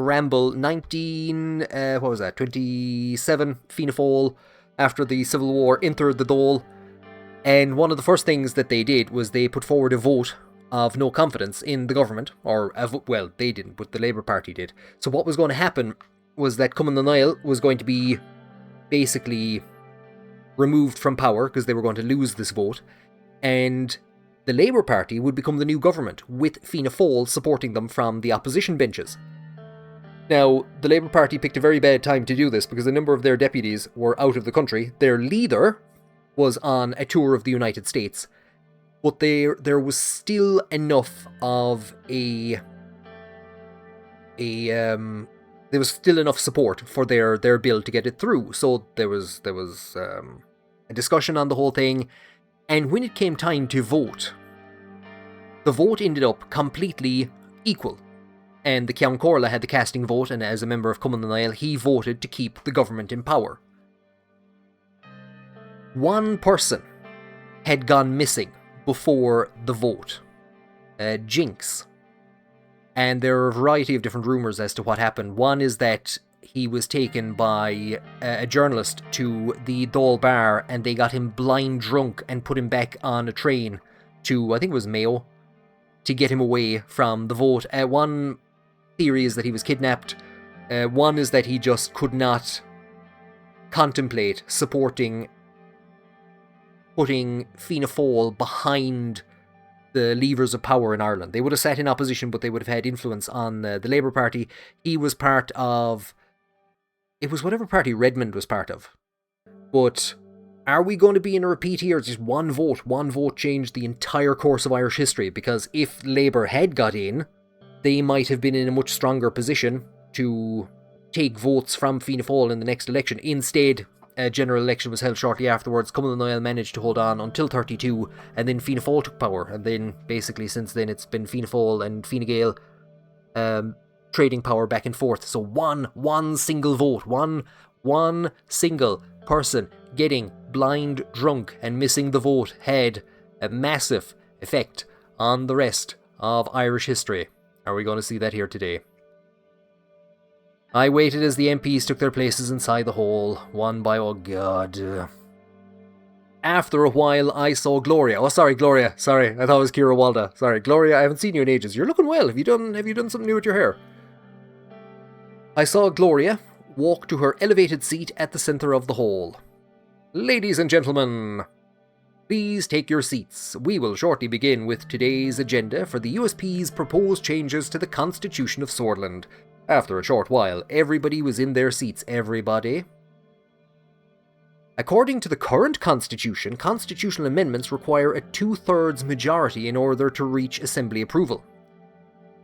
ramble. 27 Fianna Fáil, after the Civil War, entered the Dáil, and one of the first things that they did was they put forward a vote of no confidence in the government, well, they didn't, but the Labour Party did. So what was going to happen was that Cumann na nGaedheal was going to be basically removed from power because they were going to lose this vote, and the Labour Party would become the new government, with Fianna Fáil supporting them from the opposition benches. Now, the Labour Party picked a very bad time to do this because a number of their deputies were out of the country. Their leader was on a tour of the United States, but there was still enough of there was still enough support for their bill to get it through. So there was a discussion on the whole thing, and when it came time to vote, the vote ended up completely equal. And the Ceann Comhairle had the casting vote, and as a member of Cumann na nGaedheal, he voted to keep the government in power. One person had gone missing before the vote. Jinx. And there are a variety of different rumours as to what happened. One is that he was taken by a journalist to the Dáil bar, and they got him blind drunk and put him back on a train to, I think it was Mayo, to get him away from the vote. One theory is that he was kidnapped. One is that he just could not contemplate putting Fianna Fáil behind the levers of power in Ireland. They would have sat in opposition, but they would have had influence on the Labour Party. He was part of... It was whatever party Redmond was part of. But are we going to be in a repeat here? It's just one vote. One vote changed the entire course of Irish history, because if Labour had got in, they might have been in a much stronger position to take votes from Fianna Fáil in the next election. Instead, a general election was held shortly afterwards. Cumann na nGaedheal managed to hold on until 32, and then Fianna Fáil took power. And then, basically, since then, it's been Fianna Fáil and Fine Gael trading power back and forth. So one single vote, one single person getting blind drunk and missing the vote had a massive effect on the rest of Irish history. Are we going to see that here today? I waited as the MPs took their places inside the hall, one by... Oh god. After a while, I saw Gloria. Oh, sorry, Gloria. Sorry, I thought it was Ciara Walda. Sorry, Gloria, I haven't seen you in ages. You're looking well. Have you done something new with your hair? I saw Gloria walk to her elevated seat at the centre of the hall. Ladies and gentlemen, please take your seats. We will shortly begin with today's agenda for the USP's proposed changes to the Constitution of Sordland. After a short while, everybody was in their seats. Everybody. According to the current constitution, constitutional amendments require a 2/3 majority in order to reach assembly approval.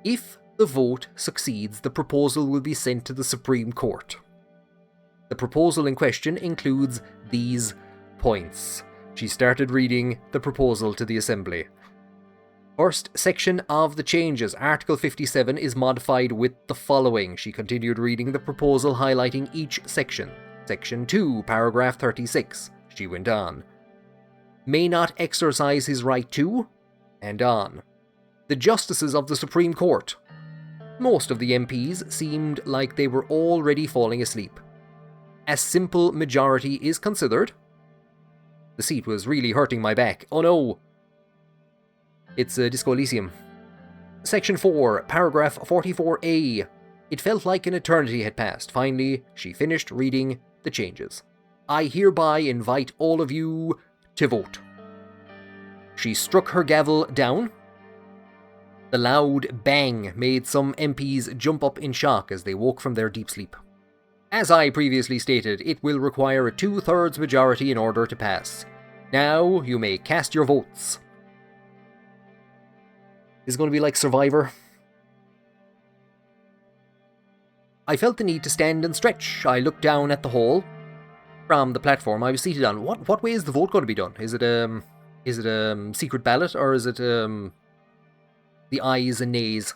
If the vote succeeds, the proposal will be sent to the Supreme Court. The proposal in question includes these points. She started reading the proposal to the Assembly. First section of the changes. Article 57 is modified with the following. She continued reading the proposal, highlighting each section. Section 2, paragraph 36. She went on. May not exercise his right to, and on. The justices of the Supreme Court. Most of the MPs seemed like they were already falling asleep. A simple majority is considered. The seat was really hurting my back. Oh no! It's Disco Elysium. Section 4, paragraph 44A. It felt like an eternity had passed. Finally, she finished reading the changes. I hereby invite all of you to vote. She struck her gavel down. The loud bang made some MPs jump up in shock as they woke from their deep sleep. As I previously stated, it will require a 2/3 majority in order to pass. Now you may cast your votes. This is going to be like Survivor. I felt the need to stand and stretch. I looked down at the hall from the platform I was seated on. What way is the vote going to be done? Is it secret ballot, or is it the ayes and nays?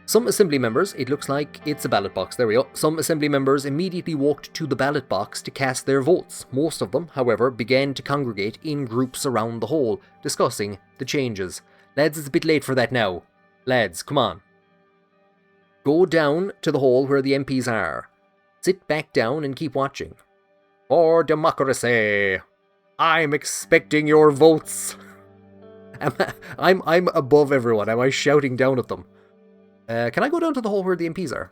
Some assembly members, it looks like it's a ballot box, there we go. Some assembly members immediately walked to the ballot box to cast their votes. Most of them, however, began to congregate in groups around the hall, discussing the changes. Lads, it's a bit late for that now. Lads, come on. Go down to the hall where the MPs are. Sit back down and keep watching. For democracy! I'm expecting your votes! I'm above everyone. Am I shouting down at them? Can I go down to the hall where the MPs are?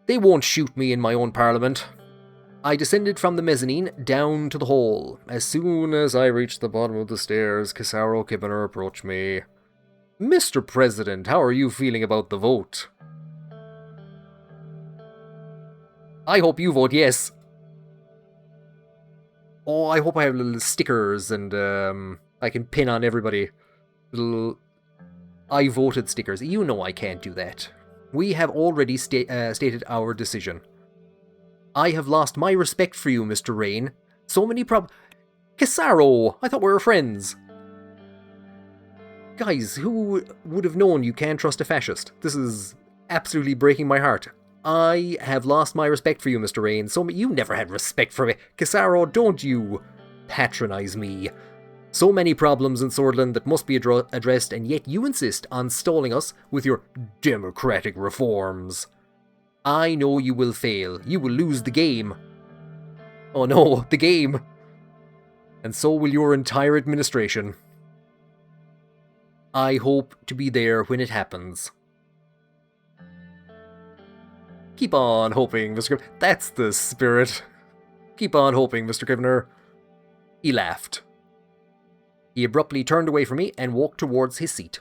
They won't shoot me in my own parliament. I descended from the mezzanine down to the hall. As soon as I reached the bottom of the stairs, Casaro Kibbener approached me. Mr. President, how are you feeling about the vote? I hope you vote yes. Oh, I hope I have little stickers and I can pin on everybody. Little I voted stickers. You know I can't do that. We have already stated our decision. I have lost my respect for you, Mr. Rain. So many Casaro! I thought we were friends. Guys, who would have known you can't trust a fascist? This is absolutely breaking my heart. I have lost my respect for you, Mr. Rain. You never had respect for me. Casaro, don't you patronize me. So many problems in Sordland that must be addressed, and yet you insist on stalling us with your democratic reforms. I know you will fail. You will lose the game. Oh no, the game. And so will your entire administration. I hope to be there when it happens. Keep on hoping, Mr. Kibner. That's the spirit. Keep on hoping, Mr. Kibner. He laughed. He abruptly turned away from me and walked towards his seat.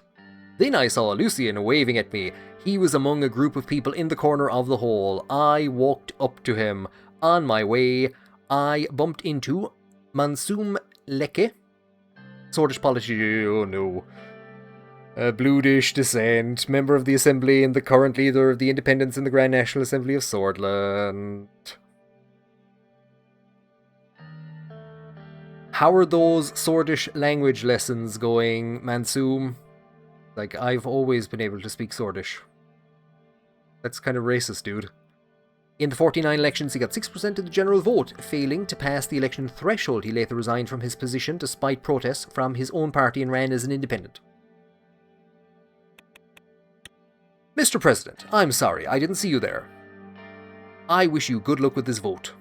Then I saw Lucien waving at me. He was among a group of people in the corner of the hall. I walked up to him. On my way, I bumped into Mansoum Leke. Sordis politician, oh no. A Bluedish descent, member of the Assembly and the current leader of the Independents in the Grand National Assembly of Sordland. How are those Sordish language lessons going, Mansoum? Like, I've always been able to speak Sordish. That's kind of racist, dude. In the 49 elections, he got 6% of the general vote, failing to pass the election threshold. He later resigned from his position despite protests from his own party and ran as an independent. Mr. President, I'm sorry, I didn't see you there. I wish you good luck with this vote.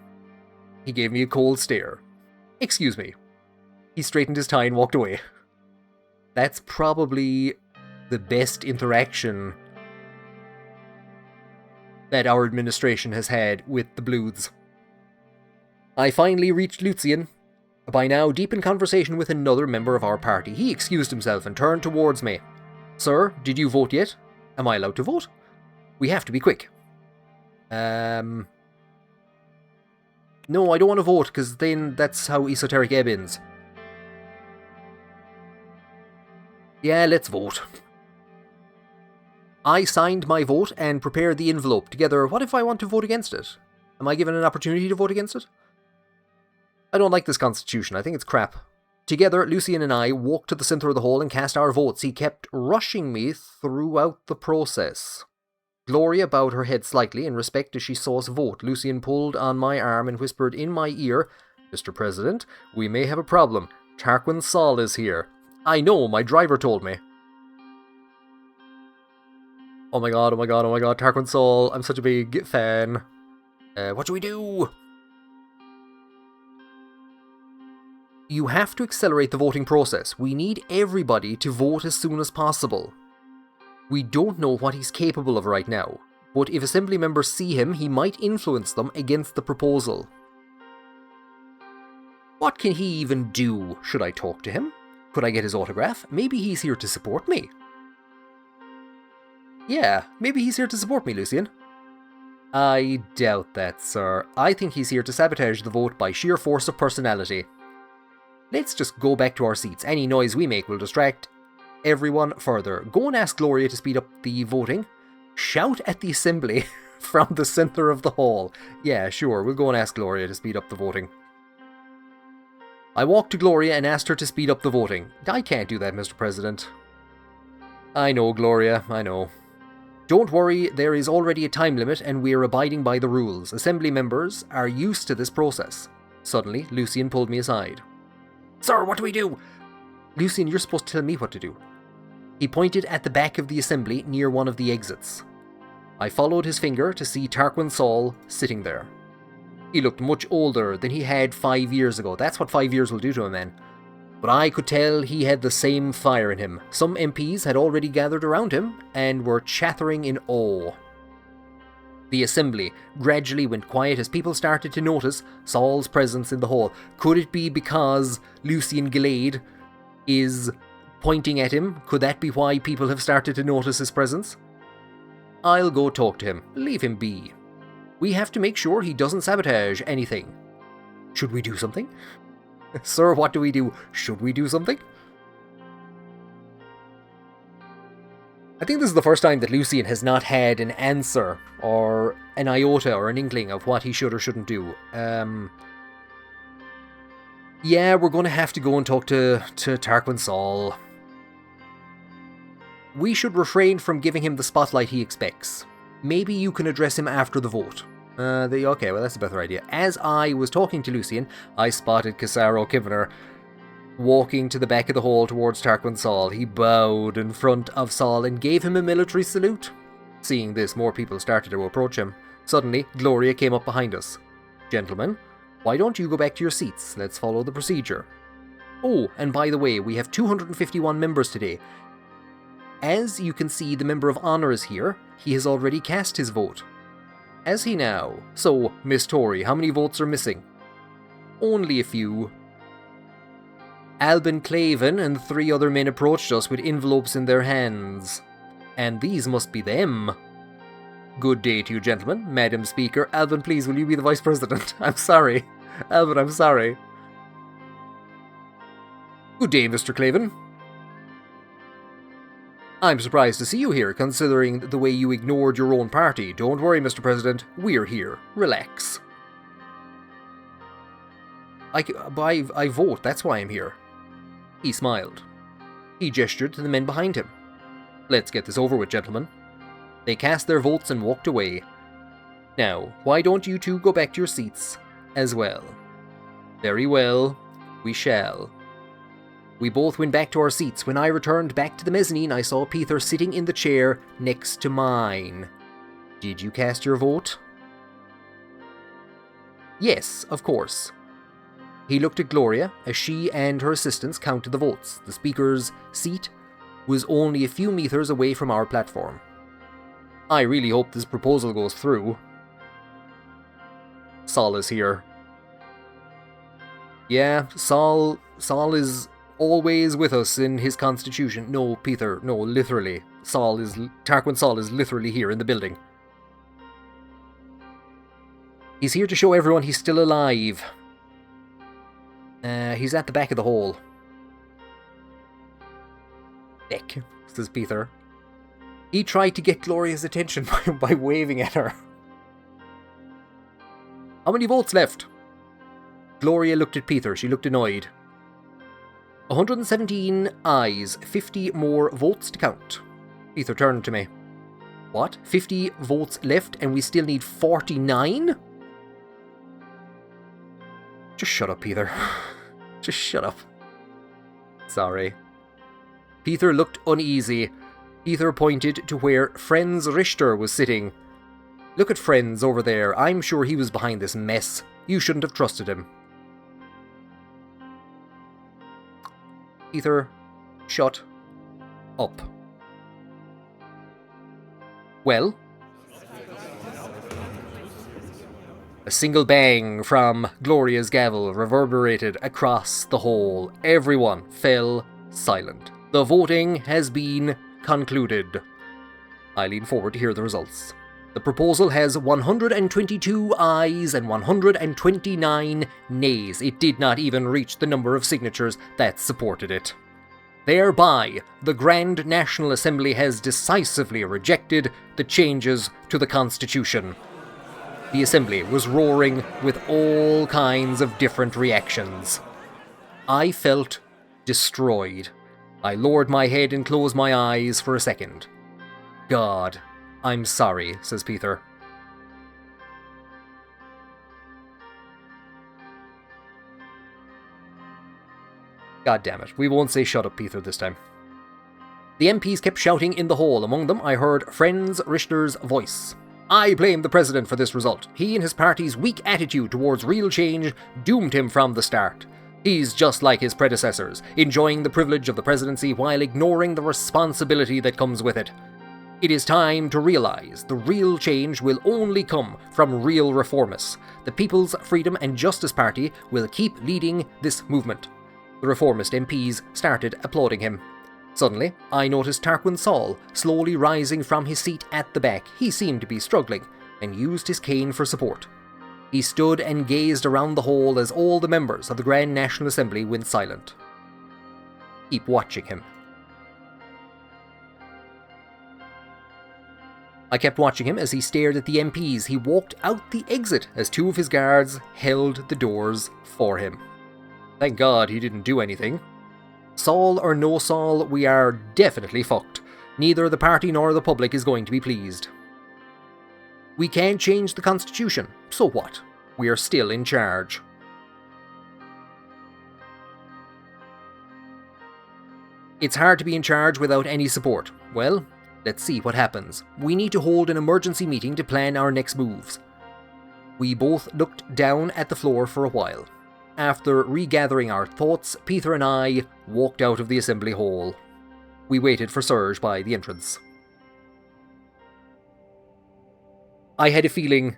He gave me a cold stare. Excuse me. He straightened his tie and walked away. That's probably the best interaction that our administration has had with the Bloods. I finally reached Lucien, by now deep in conversation with another member of our party. He excused himself and turned towards me. Sir, did you vote yet? Am I allowed to vote? We have to be quick. No, I don't want to vote, because then that's how esoteric ebb ends. Yeah, let's vote. I signed my vote and prepared the envelope. Together, what if I want to vote against it? Am I given an opportunity to vote against it? I don't like this constitution. I think it's crap. Together, Lucian and I walked to the center of the hall and cast our votes. He kept rushing me throughout the process. Gloria bowed her head slightly in respect as she saw us vote. Lucian pulled on my arm and whispered in my ear, "Mr. President, we may have a problem. Tarquain Soll is here." I know, my driver told me. Oh my god, Tarquain Soll, I'm such a big fan. What do we do? You have to accelerate the voting process. We need everybody to vote as soon as possible. We don't know what he's capable of right now, but if assembly members see him, he might influence them against the proposal. What can he even do? Should I talk to him? Could I get his autograph? Maybe he's here to support me. Yeah, maybe he's here to support me, Lucian. I doubt that, sir. I think he's here to sabotage the vote by sheer force of personality. Let's just go back to our seats. Any noise we make will distract everyone further. Go and ask Gloria to speed up the voting. Shout at the assembly from the center of the hall. Yeah, sure, we'll go and ask Gloria to speed up the voting. I walked to Gloria and asked her to speed up the voting. I can't do that, Mr. President. I know, Gloria, I know. Don't worry, there is already a time limit and we are abiding by the rules. Assembly members are used to this process. Suddenly, Lucian pulled me aside. Sir, what do we do? Lucian, you're supposed to tell me what to do. He pointed at the back of the assembly near one of the exits. I followed his finger to see Tarquain Soll sitting there. He looked much older than he had 5 years ago. That's what 5 years will do to a man. But I could tell he had the same fire in him. Some MPs had already gathered around him and were chattering in awe. The assembly gradually went quiet as people started to notice Soll's presence in the hall. Could it be because Lucian Gallade is pointing at him? Could that be why people have started to notice his presence? I'll go talk to him. Leave him be. We have to make sure he doesn't sabotage anything. Should we do something? Sir, what do we do? Should we do something? I think this is the first time that Lucian has not had an answer or an iota or an inkling of what he should or shouldn't do. Yeah, we're going to have to go and talk to Tarquain Soll. We should refrain from giving him the spotlight he expects. Maybe you can address him after the vote. Okay, well that's a better idea. As I was talking to Lucian, I spotted Cassaro Kivener walking to the back of the hall towards Tarquain Soll. He bowed in front of Soll and gave him a military salute. Seeing this, more people started to approach him. Suddenly, Gloria came up behind us. Gentlemen, why don't you go back to your seats? Let's follow the procedure. Oh, and by the way, we have 251 members today. As you can see, the Member of Honour is here. He has already cast his vote. Has he now? So, Miss Tory, how many votes are missing? Only a few. Albin Claven and 3 other men approached us with envelopes in their hands. And these must be them. Good day to you, gentlemen. Madam Speaker, Albin, please, will you be the Vice President? I'm sorry. Albin, I'm sorry. Good day, Mr. Claven. I'm surprised to see you here, considering the way you ignored your own party. Don't worry, Mr. President. We're here. Relax. I vote, that's why I'm here. He smiled. He gestured to the men behind him. Let's get this over with, gentlemen. They cast their votes and walked away. Now, why don't you two go back to your seats as well? Very well, we shall. We both went back to our seats. When I returned back to the mezzanine, I saw Peter sitting in the chair next to mine. Did you cast your vote? Yes, of course. He looked at Gloria as she and her assistants counted the votes. The speaker's seat was only a few meters away from our platform. I really hope this proposal goes through. Soll is here. Yeah, Soll is always with us in his constitution. No, Peter, no, literally. Tarquain Soll is literally here in the building. He's here to show everyone he's still alive. He's at the back of the hole. Dick, says Peter. He tried to get Gloria's attention by waving at her. How many votes left? Gloria looked at Peter. She looked annoyed. 117 ayes, 50 more votes to count. Peter turned to me. What? 50 votes left and we still need 49? Just shut up, Peter. Just shut up. Sorry. Peter looked uneasy. Peter pointed to where Franz Richter was sitting. Look at Franz over there. I'm sure he was behind this mess. You shouldn't have trusted him. Peter, shut up. Well? A single bang from Gloria's gavel reverberated across the hall. Everyone fell silent. The voting has been concluded. I lean forward to hear the results. The proposal has 122 ayes and 129 nays. It did not even reach the number of signatures that supported it. Thereby, the Grand National Assembly has decisively rejected the changes to the Constitution. The Assembly was roaring with all kinds of different reactions. I felt destroyed. I lowered my head and closed my eyes for a second. God, I'm sorry, says Peter. God damn it, we won't say shut up, Peter, this time. The MPs kept shouting in the hall. Among them, I heard Franz Richter's voice. I blame the president for this result. He and his party's weak attitude towards real change doomed him from the start. He's just like his predecessors, enjoying the privilege of the presidency while ignoring the responsibility that comes with it. It is time to realize the real change will only come from real reformists. The People's Freedom and Justice Party will keep leading this movement. The reformist MPs started applauding him. Suddenly, I noticed Tarquain Soll slowly rising from his seat at the back. He seemed to be struggling, and used his cane for support. He stood and gazed around the hall as all the members of the Grand National Assembly went silent. Keep watching him. I kept watching him as he stared at the MPs. He walked out the exit as two of his guards held the doors for him. Thank God he didn't do anything. Soll or no Soll, we are definitely fucked. Neither the party nor the public is going to be pleased. We can't change the Constitution, so what? We are still in charge. It's hard to be in charge without any support. Well, let's see what happens. We need to hold an emergency meeting to plan our next moves. We both looked down at the floor for a while. After regathering our thoughts, Peter and I walked out of the assembly hall. We waited for Serge by the entrance. I had a feeling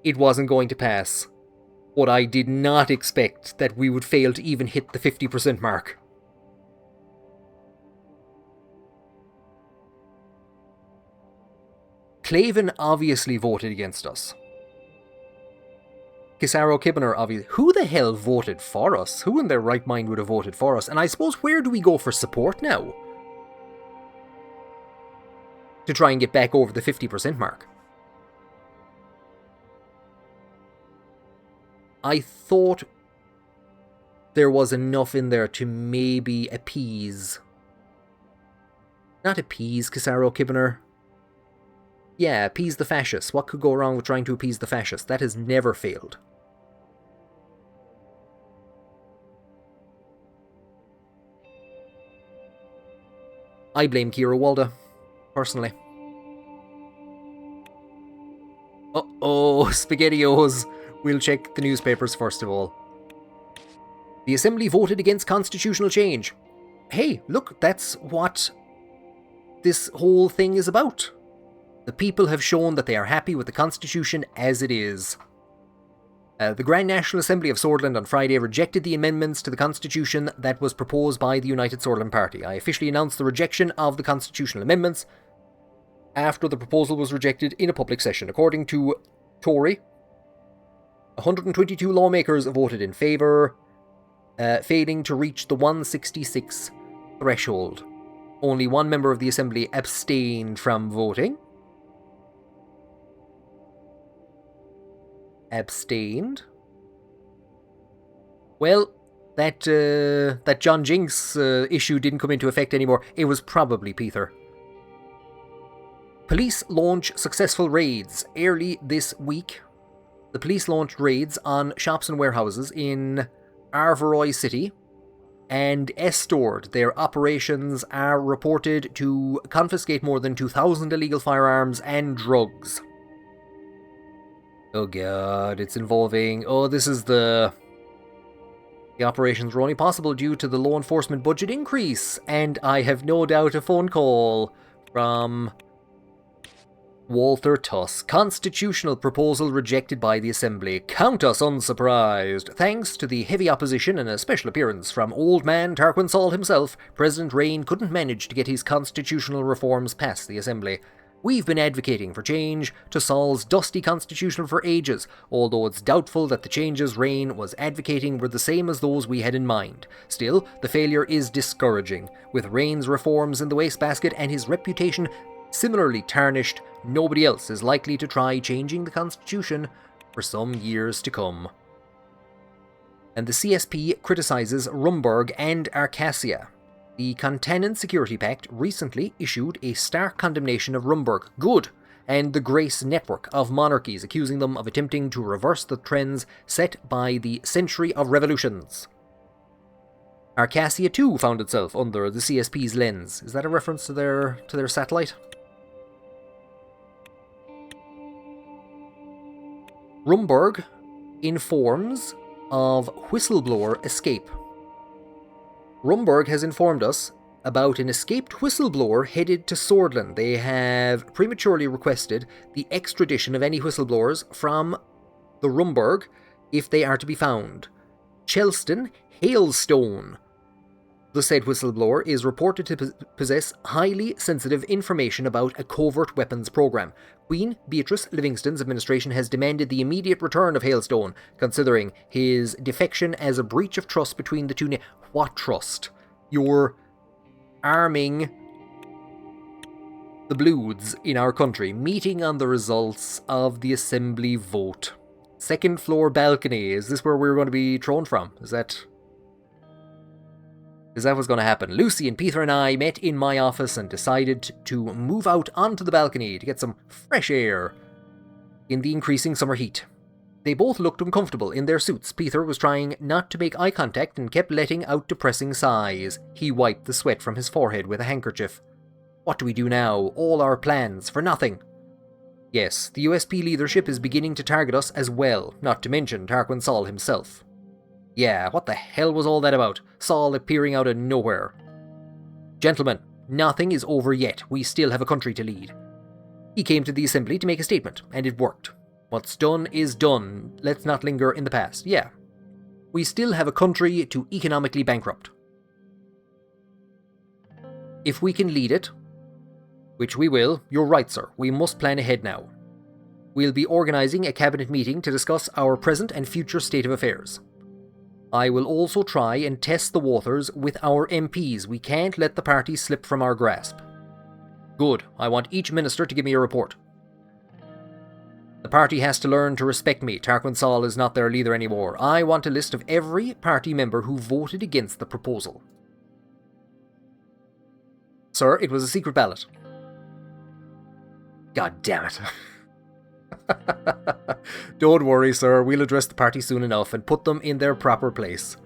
it wasn't going to pass, but I did not expect that we would fail to even hit the 50% mark. Claven obviously voted against us. Kisaro Kibbener, obviously. Who the hell voted for us? Who in their right mind would have voted for us? And I suppose, where do we go for support now? To try and get back over the 50% mark. I thought there was enough in there to maybe appease. Not appease Kisaro Kibbener. Yeah, appease the fascists. What could go wrong with trying to appease the fascists? That has never failed. I blame Kira Walda, personally. Uh-oh, SpaghettiOs. We'll check the newspapers first of all. The Assembly voted against constitutional change. Hey, look, that's what this whole thing is about. The people have shown that they are happy with the Constitution as it is. The Grand National Assembly of Sordland on Friday rejected the amendments to the Constitution that was proposed by the United Sordland Party. I officially announced the rejection of the constitutional amendments after the proposal was rejected in a public session. According to Tory 122 lawmakers voted in favour, failing to reach the 166 threshold. Only one member of the Assembly abstained from voting. Abstained. Well, that John Jinks issue didn't come into effect anymore. It was probably Peter. Police launch successful raids. Early this week, the police launched raids on shops and warehouses in Arveroy City and Estord. Their operations are reported to confiscate more than 2,000 illegal firearms and drugs. Oh god, it's involving... Oh, this is the... The operations were only possible due to the law enforcement budget increase, and I have no doubt a phone call from Walter Tusk. Constitutional proposal rejected by the Assembly. Count us unsurprised. Thanks to the heavy opposition and a special appearance from old man Tarquain Soll himself, President Rain couldn't manage to get his constitutional reforms past the Assembly. We've been advocating for change to Soll's dusty constitution for ages, although it's doubtful that the changes Rain was advocating were the same as those we had in mind. Still, the failure is discouraging. With Rain's reforms in the wastebasket and his reputation similarly tarnished, nobody else is likely to try changing the constitution for some years to come. And the CSP criticises Rumburg and Arcasia. The Contanen Security Pact recently issued a stark condemnation of Rumburg, good, and the Grace Network of monarchies, accusing them of attempting to reverse the trends set by the Century of Revolutions. Arcasia too found itself under the CSP's lens. Is that a reference to their satellite? Rumburg informs of whistleblower escape. Rumburg has informed us about an escaped whistleblower headed to Sordland. They have prematurely requested the extradition of any whistleblowers from the Rumburg if they are to be found. Chelston Hailstone, the said whistleblower, is reported to possess highly sensitive information about a covert weapons program. Queen Beatrice Livingston's administration has demanded the immediate return of Hailstone, considering his defection as a breach of trust between the two What trust? You're arming the Bloods in our country, meeting on the results of the Assembly vote. Second floor balcony. Is this where we're going to be thrown from? Is that what's going to happen? Lucy and Peter and I met in my office and decided to move out onto the balcony to get some fresh air in the increasing summer heat. They both looked uncomfortable in their suits. Peter was trying not to make eye contact and kept letting out depressing sighs. He wiped the sweat from his forehead with a handkerchief. What do we do now? All our plans for nothing. Yes, the USP leadership is beginning to target us as well, not to mention Tarquain Soll himself. Yeah, what the hell was all that about? Soll appearing out of nowhere. Gentlemen, nothing is over yet. We still have a country to lead. He came to the Assembly to make a statement, and it worked. What's done is done. Let's not linger in the past. Yeah. We still have a country to economically bankrupt. If we can lead it, which we will, you're right, sir, we must plan ahead now. We'll be organising a cabinet meeting to discuss our present and future state of affairs. I will also try and test the waters with our MPs. We can't let the party slip from our grasp. Good. I want each minister to give me a report. The party has to learn to respect me. Tarquain Soll is not their leader anymore. I want a list of every party member who voted against the proposal. Sir, it was a secret ballot. God damn it. Don't worry, sir. We'll address the party soon enough and put them in their proper place.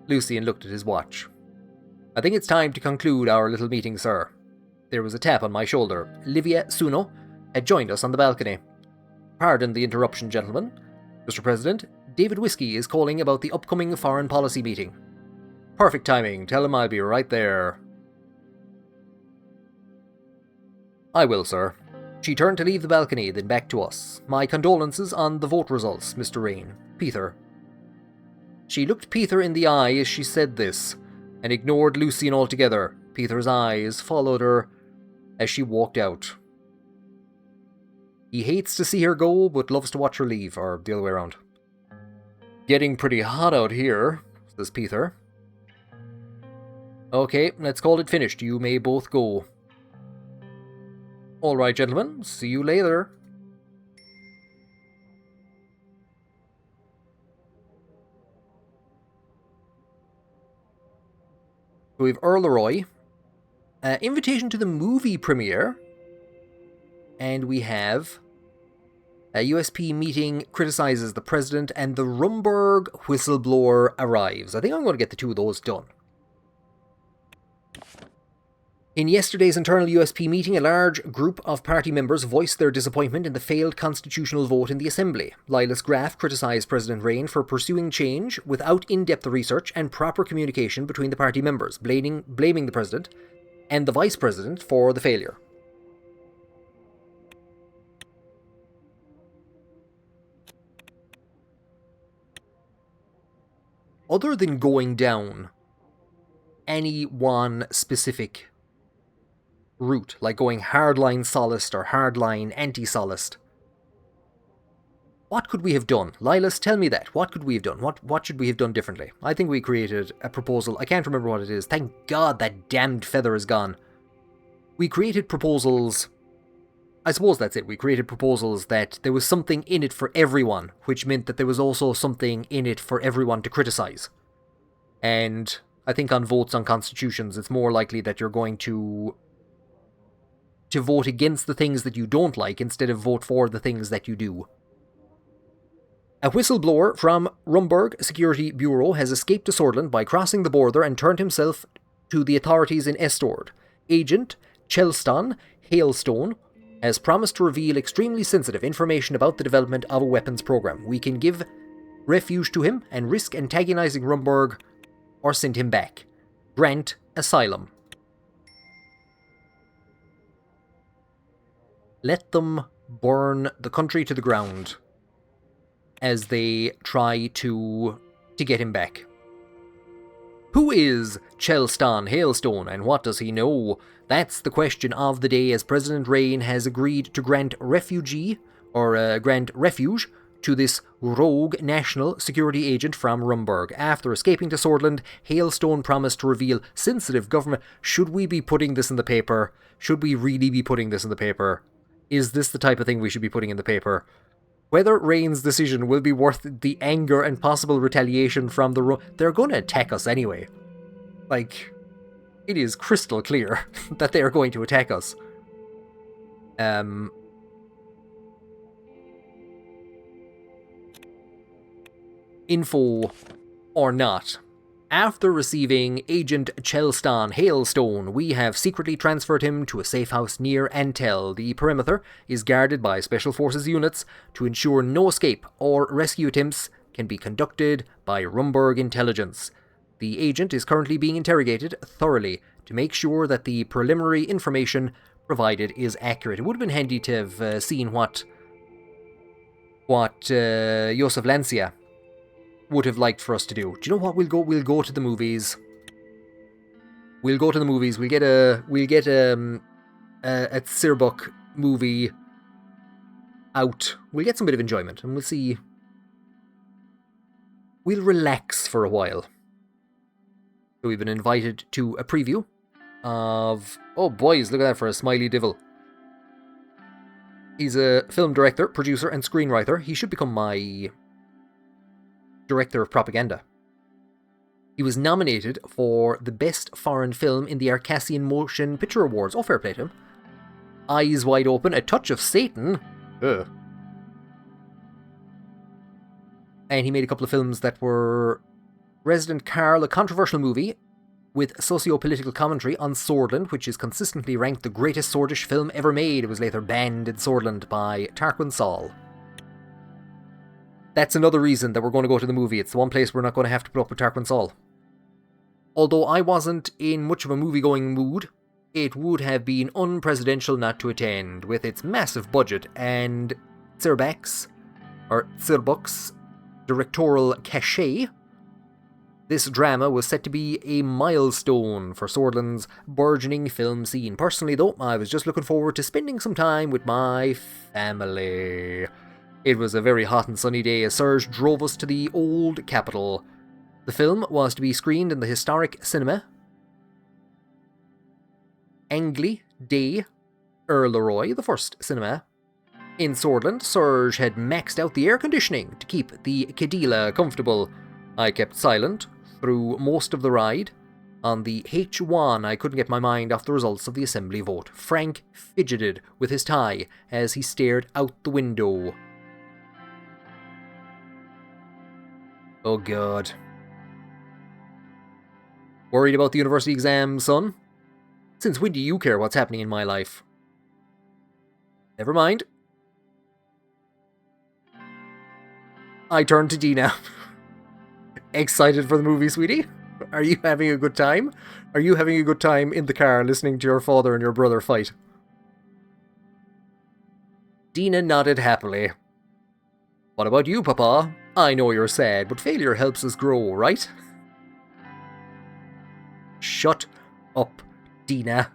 Lucian looked at his watch. I think it's time to conclude our little meeting, sir. There was a tap on my shoulder. Livia Suno had joined us on the balcony. Pardon the interruption, gentlemen. Mr. President, David Whiskey is calling about the upcoming foreign policy meeting. Perfect timing. Tell him I'll be right there. I will, sir. She turned to leave the balcony, then back to us. My condolences on the vote results, Mr. Rain. Peter. She looked Peter in the eye as she said this, and ignored Lucian altogether. Peter's eyes followed her as she walked out. He hates to see her go, but loves to watch her leave, or the other way around. Getting pretty hot out here, says Peter. Okay, let's call it finished. You may both go. Alright, gentlemen. See you later. So we have Earl Leroy. Invitation to the movie premiere. And we have a USP meeting criticizes the president, and the Rumburg whistleblower arrives. I think I'm going to get the two of those done. In yesterday's internal USP meeting, a large group of party members voiced their disappointment in the failed constitutional vote in the Assembly. Lilas Graff criticised President Rain for pursuing change without in-depth research and proper communication between the party members, blaming the President and the Vice President for the failure. Other than going down any one specific route, like going hardline Sollist or hardline anti-Sollist, what could we have done? Lilas, tell me that. What could we have done? What should we have done differently? I think we created a proposal. I can't remember what it is. Thank God that damned feather is gone. We created proposals. I suppose that's it. We created proposals that there was something in it for everyone, which meant that there was also something in it for everyone to criticise. And I think on votes on constitutions, it's more likely that you're going to vote against the things that you don't like instead of vote for the things that you do. A whistleblower from Rumburg Security Bureau has escaped to Sordland by crossing the border and turned himself to the authorities in Estord. Agent Chelston Hailstone has promised to reveal extremely sensitive information about the development of a weapons program. We can give refuge to him and risk antagonizing Rumburg or send him back. Grant asylum. Let them burn the country to the ground as they try to get him back. Who is Chelston Hailstone, and what does he know? That's the question of the day, as President Rain has agreed to grant refuge to this rogue national security agent from Rumburg. After escaping to Sordland, Hailstone promised to reveal sensitive government... Should we be putting this in the paper? Should we really be putting this in the paper? Is this the type of thing we should be putting in the paper? Whether Rain's decision will be worth the anger and possible retaliation from the... They're going to attack us anyway. Like, it is crystal clear that they are going to attack us. Info or not. After receiving Agent Chelston Hailstone, we have secretly transferred him to a safe house near Antel. The perimeter is guarded by Special Forces units to ensure no escape or rescue attempts can be conducted by Rumburg intelligence. The agent is currently being interrogated thoroughly to make sure that the preliminary information provided is accurate. It would have been handy to have seen what Joseph Lancia would have liked for us to do. Do you know what? We'll go to the movies. We'll go to the movies. We'll get a Sirbuk movie out. We'll get some bit of enjoyment, and we'll see. We'll relax for a while. So we've been invited to a preview of... Oh boys, look at that for a smiley divil. He's a film director, producer, and screenwriter. He should become my director of propaganda. He was nominated for the best foreign film in the Arcasian Motion Picture Awards. Oh, fair play to him. Eyes Wide Open, A Touch of Satan. Ugh. And he made a couple of films that were Resident Carl, a controversial movie with socio-political commentary on Sordland, which is consistently ranked the greatest Swordish film ever made. It was later banned in Sordland by Tarquain Soll. That's another reason that we're going to go to the movie. It's the one place we're not going to have to put up with Tarquain Soll. Although I wasn't in much of a movie-going mood, it would have been unpresidential not to attend, with its massive budget and Sirbuk's directorial cachet. This drama was set to be a milestone for Sordland's burgeoning film scene. Personally, though, I was just looking forward to spending some time with my family. It was a very hot and sunny day as Serge drove us to the old capital. The film was to be screened in the historic cinema Anglais de Erleroy, the first cinema. In Sordland, Serge had maxed out the air conditioning to keep the Cadila comfortable. I kept silent through most of the ride. On the H1, I couldn't get my mind off the results of the assembly vote. Frank fidgeted with his tie as he stared out the window. Oh god. Worried about the university exam, son? Since when do you care what's happening in my life? Never mind. I turned to Dina. Excited for the movie, sweetie? Are you having a good time? Are you having a good time in the car listening to your father and your brother fight? Dina nodded happily. What about you, Papa? I know you're sad, but failure helps us grow, right? Shut up, Dina.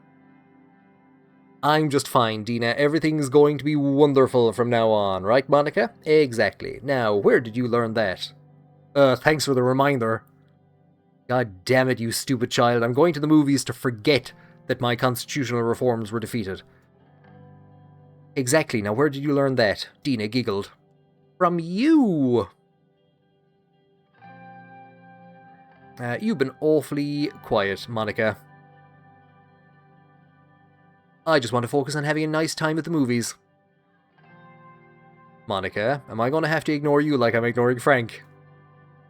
I'm just fine, Dina. Everything's going to be wonderful from now on, right, Monica? Exactly. Now, where did you learn that? Thanks for the reminder. God damn it, you stupid child. I'm going to the movies to forget that my constitutional reforms were defeated. Exactly. Now, where did you learn that? Dina giggled. From you! You've been awfully quiet, Monica. I just want to focus on having a nice time at the movies. Monica, am I going to have to ignore you like I'm ignoring Frank?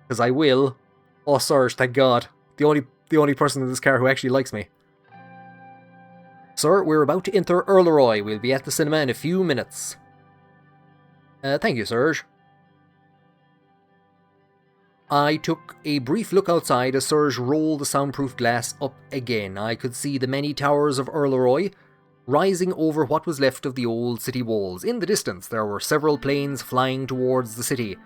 Because I will. Oh, Serge, thank God. The only person in this car who actually likes me. Sir, we're about to enter Erleroy. We'll be at the cinema in a few minutes. Thank you, Serge. I took a brief look outside as Serge rolled the soundproof glass up again. I could see the many towers of Erleroy rising over what was left of the old city walls. In the distance, there were several planes flying towards the city.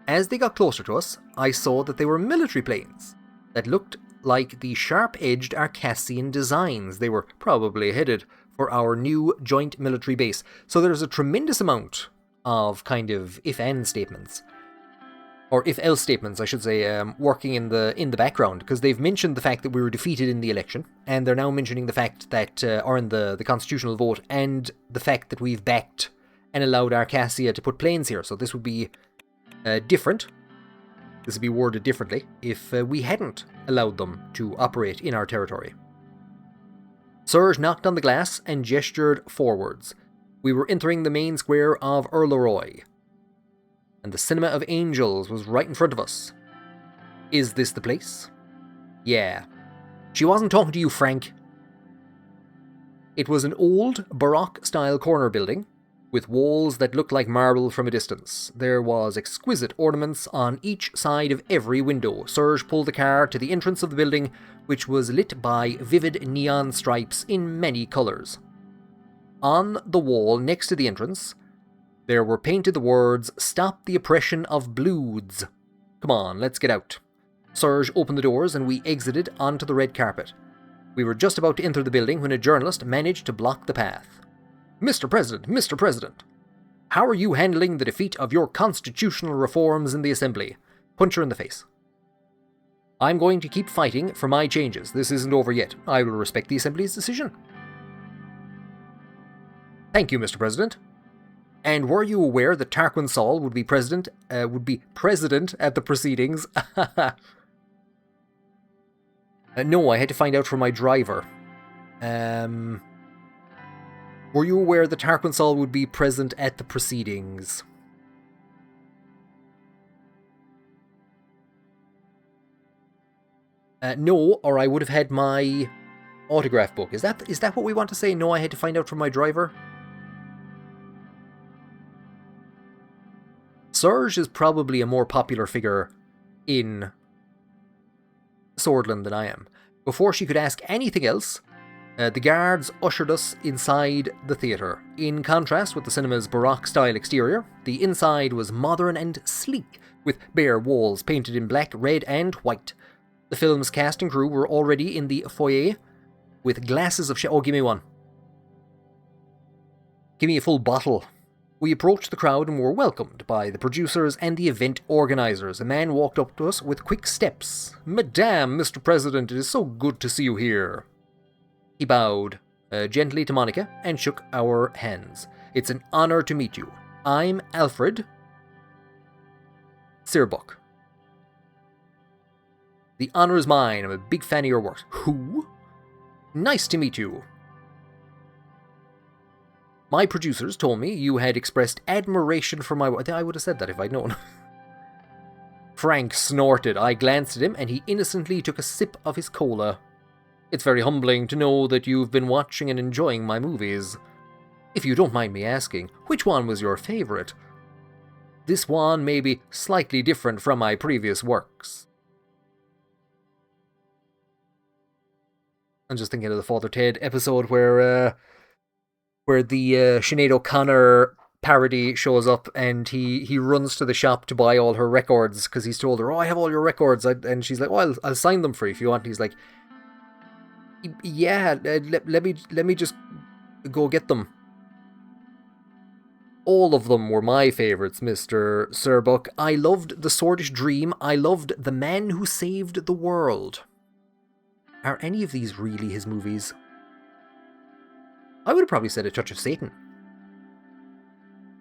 As they got closer to us, I saw that they were military planes that looked like the sharp-edged Arcassian designs. They were probably headed for our new joint military base. So there's a tremendous amount of kind of if-and statements. Or if-else statements, I should say, working in the background, because they've mentioned the fact that we were defeated in the election, and they're now mentioning the fact that, or in the constitutional vote, and the fact that we've backed and allowed Arcassia to put planes here. So this would be different. This would be worded differently if we hadn't allowed them to operate in our territory. Serge knocked on the glass and gestured forwards. We were entering the main square of Erleroy, and the Cinema of Angels was right in front of us. Is this the place? Yeah. She wasn't talking to you, Frank. It was an old, Baroque-style corner building, with walls that looked like marble from a distance. There was exquisite ornaments on each side of every window. Serge pulled the car to the entrance of the building, which was lit by vivid neon stripes in many colours. On the wall next to the entrance, there were painted the words, "Stop the oppression of bloods." Come on, let's get out. Serge opened the doors and we exited onto the red carpet. We were just about to enter the building when a journalist managed to block the path. Mr. President, how are you handling the defeat of your constitutional reforms in the Assembly? Punch her in the face. I'm going to keep fighting for my changes. This isn't over yet. I will respect the Assembly's decision. Thank you, Mr. President. And were you aware that Tarquain Soll would be president at the proceedings? No, I had to find out from my driver. Were you aware that Tarquain Soll would be present at the proceedings? No, or I would have had my autograph book. Is that what we want to say? No, I had to find out from my driver? Serge is probably a more popular figure in Sordland than I am. Before she could ask anything else, the guards ushered us inside the theatre. In contrast with the cinema's Baroque-style exterior, the inside was modern and sleek, with bare walls painted in black, red and white. The film's cast and crew were already in the foyer with glasses of oh, give me one. Give me a full bottle. We approached the crowd and were welcomed by the producers and the event organisers. A man walked up to us with quick steps. "Madame, Mr. President, it is so good to see you here." He bowed gently to Monica and shook our hands. "It's an honour to meet you. I'm Alfred Searbuck. The honour is mine. I'm a big fan of your work." "Who?" "Nice to meet you. My producers told me you had expressed admiration for my work." I would have said that if I'd known. Frank snorted. I glanced at him and he innocently took a sip of his cola. "It's very humbling to know that you've been watching and enjoying my movies. If you don't mind me asking, which one was your favourite? This one may be slightly different from my previous works." I'm just thinking of the Father Ted episode where the Sinead O'Connor parody shows up and he runs to the shop to buy all her records because he's told her, "Oh, I have all your records." And she's like, "Oh, I'll sign them for you if you want." And he's like, "Yeah, let me just go get them." All of them were my favourites, Mr. Searbuck. I loved The Sordid Dream. I loved The Man Who Saved the World. Are any of these really his movies? I would have probably said A Touch of Satan.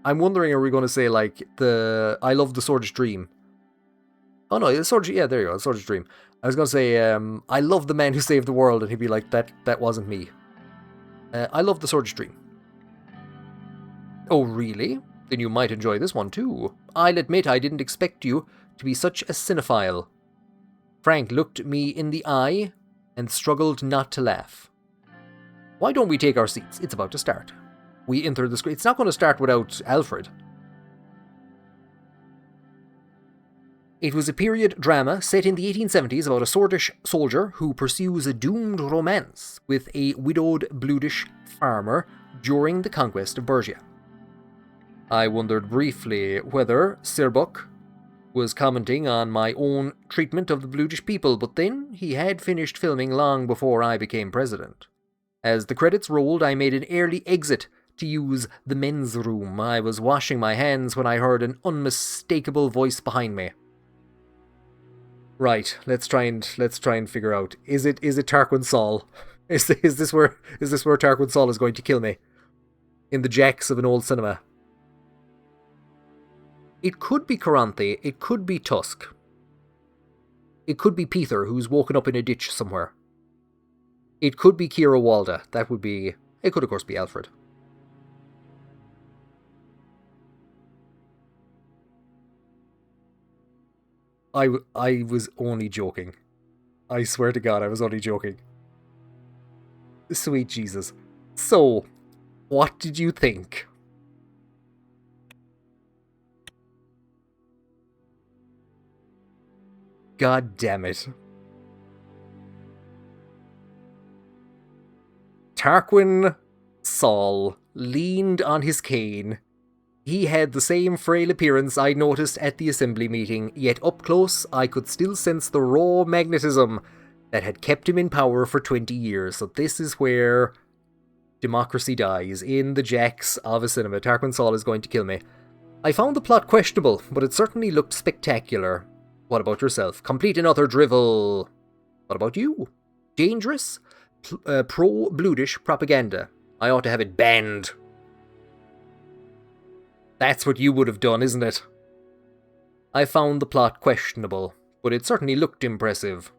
I'm wondering, are we going to say, like, I love The Sordid Dream? Oh no, yeah, there you go, The Sordid Dream. I was going to say, I love The Man Who Saved the World, and he'd be like, that wasn't me. I love The Sordid Dream. Oh, really? Then you might enjoy this one too. I'll admit I didn't expect you to be such a cinephile. Frank looked me in the eye and struggled not to laugh. Why don't we take our seats? It's about to start. We enter the screen. It's not going to start without Alfred. It was a period drama set in the 1870s about a Sordid soldier who pursues a doomed romance with a widowed Bludish farmer during the conquest of Bergia. I wondered briefly whether Searbuck was commenting on my own treatment of the Bludish people, but then he had finished filming long before I became president. As the credits rolled, I made an early exit to use the men's room. I was washing my hands when I heard an unmistakable voice behind me. Right, let's try and figure out. Is it Tarquain Soll? Is this where Tarquain Soll is going to kill me? In the jacks of an old cinema. It could be Caranthe, it could be Tusk. It could be Peter, who's woken up in a ditch somewhere. It could be Kira Walda. It could of course be Alfred. I was only joking. I swear to God, I was only joking. Sweet Jesus. So, what did you think? God damn it. Tarquain Soll leaned on his cane. He had the same frail appearance I noticed at the assembly meeting, yet up close I could still sense the raw magnetism that had kept him in power for 20 years. So this is where democracy dies, in the jacks of a cinema. Tarquain Soll is going to kill me. I found the plot questionable, but it certainly looked spectacular. What about yourself? Complete and utter drivel. What about you? Dangerous? Pro-Bludish propaganda. I ought to have it banned. That's what you would have done, isn't it? I found the plot questionable, but it certainly looked impressive.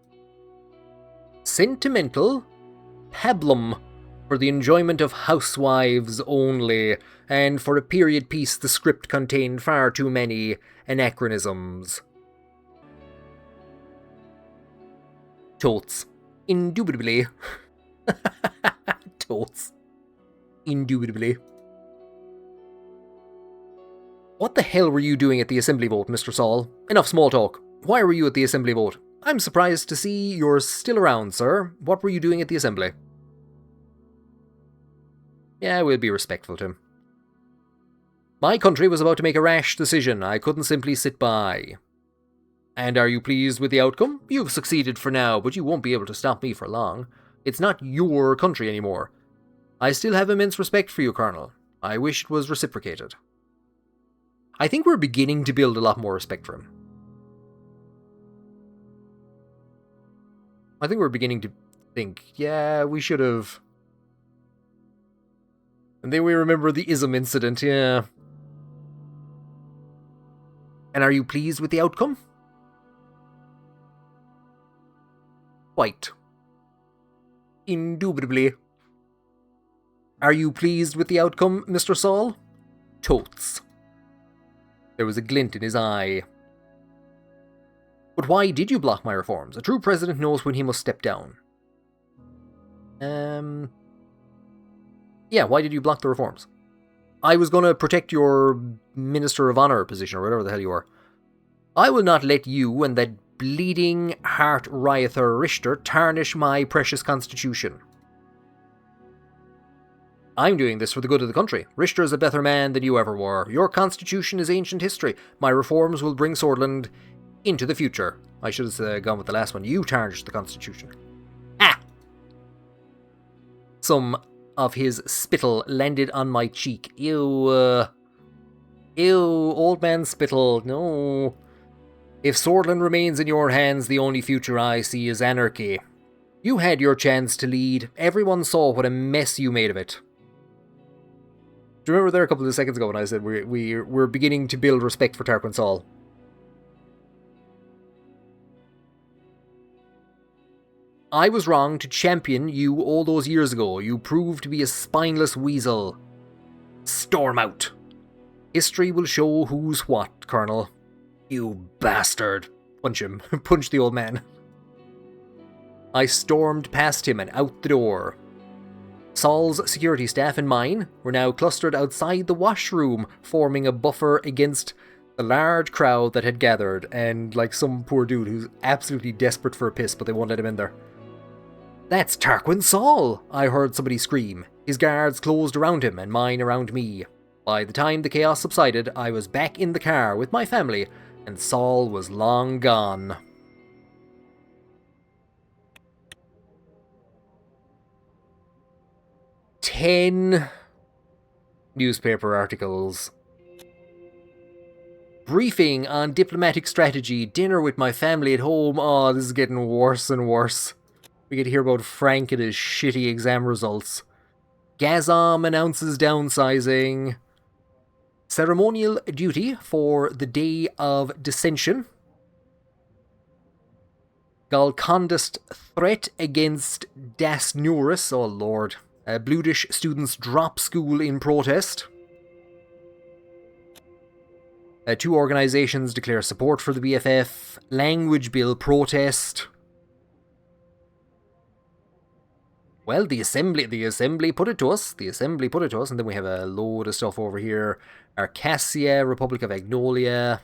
Sentimental? Pablum. For the enjoyment of housewives only, and for a period piece the script contained far too many anachronisms. Totes. Indubitably. Totes. Indubitably. What the hell were you doing at the assembly vote, Mr. Soll? Enough small talk. Why were you at the assembly vote? I'm surprised to see you're still around, sir. What were you doing at the assembly? Yeah, we'll be respectful to him. My country was about to make a rash decision. I couldn't simply sit by. And are you pleased with the outcome? You've succeeded for now, but you won't be able to stop me for long. It's not your country anymore. I still have immense respect for you, Colonel. I wish it was reciprocated. I think we're beginning to build a lot more respect for him. I think we're beginning to think, yeah, we should have... And then we remember the ism incident, yeah. And are you pleased with the outcome? Quite. Indubitably. Are you pleased with the outcome, Mr. Soll? Totes. There was a glint in his eye. But why did you block my reforms? A true president knows when he must step down. Yeah, why did you block the reforms? I was going to protect your Minister of Honor position, or whatever the hell you are. I will not let you and that bleeding heart rioter Richter tarnish my precious constitution. I'm doing this for the good of the country. Richter is a better man than you ever were. Your constitution is ancient history. My reforms will bring Sordland into the future. I should have gone with the last one. You tarnished the constitution. Ah! Some of his spittle landed on my cheek. Ew. Ew, old man spittle. No. If Sordland remains in your hands, the only future I see is anarchy. You had your chance to lead. Everyone saw what a mess you made of it. Do you remember there a couple of seconds ago when I said we're beginning to build respect for Tarquain Soll? I was wrong to champion you all those years ago. You proved to be a spineless weasel. Storm out. History will show who's what, Colonel. You bastard. Punch him. Punch the old man. I stormed past him and out the door. Soll's security staff and mine were now clustered outside the washroom, forming a buffer against the large crowd that had gathered, and like some poor dude who's absolutely desperate for a piss, but they won't let him in there. That's Tarquain Soll! I heard somebody scream. His guards closed around him and mine around me. By the time the chaos subsided, I was back in the car with my family, and Soll was long gone. Ten newspaper articles. Briefing on diplomatic strategy. Dinner with my family at home. Oh, this is getting worse and worse. We get to hear about Frank and his shitty exam results. Gazom announces downsizing. Ceremonial duty for the Day of Dissension. Galcondist threat against Das Nuris. Oh lord. Bludish students drop school in protest. 2 organisations declare support for the BFF. Language bill protest. Well, the Assembly put it to us. And then we have a load of stuff over here. Arcasia, Republic of Agnolia.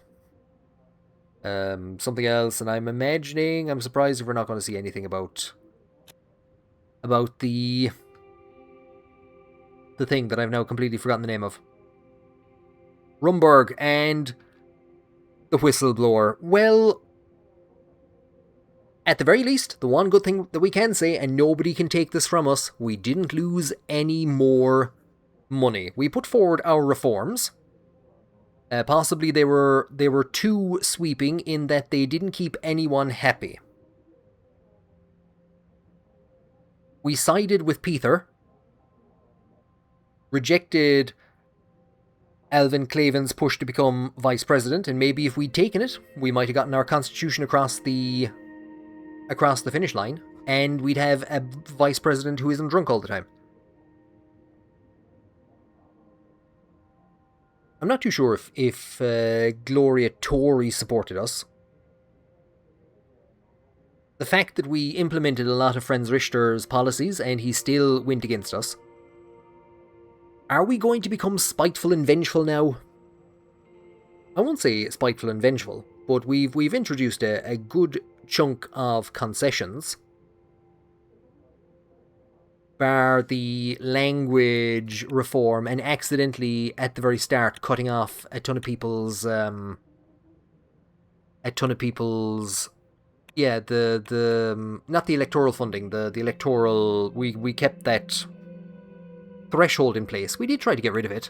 Something else, and I'm surprised if we're not going to see anything about the thing that I've now completely forgotten the name of. Rumburg and the whistleblower. Well, at the very least, the one good thing that we can say, and nobody can take this from us, we didn't lose any more money. We put forward our reforms. Possibly they were too sweeping in that they didn't keep anyone happy. We sided with Peter, rejected Alvin Claven's push to become vice president, and maybe if we'd taken it, we might have gotten our constitution across the finish line, and we'd have a vice president who isn't drunk all the time. I'm not too sure if Gloria Tory supported us. The fact that we implemented a lot of Franz Richter's policies and he still went against us. Are we going to become spiteful and vengeful now? I won't say spiteful and vengeful, but we've introduced a good chunk of concessions. Bar the language reform and accidentally, at the very start, cutting off a ton of people's a ton of people's... Yeah, the not the electoral funding, the electoral... We kept that threshold in place. We did try to get rid of it.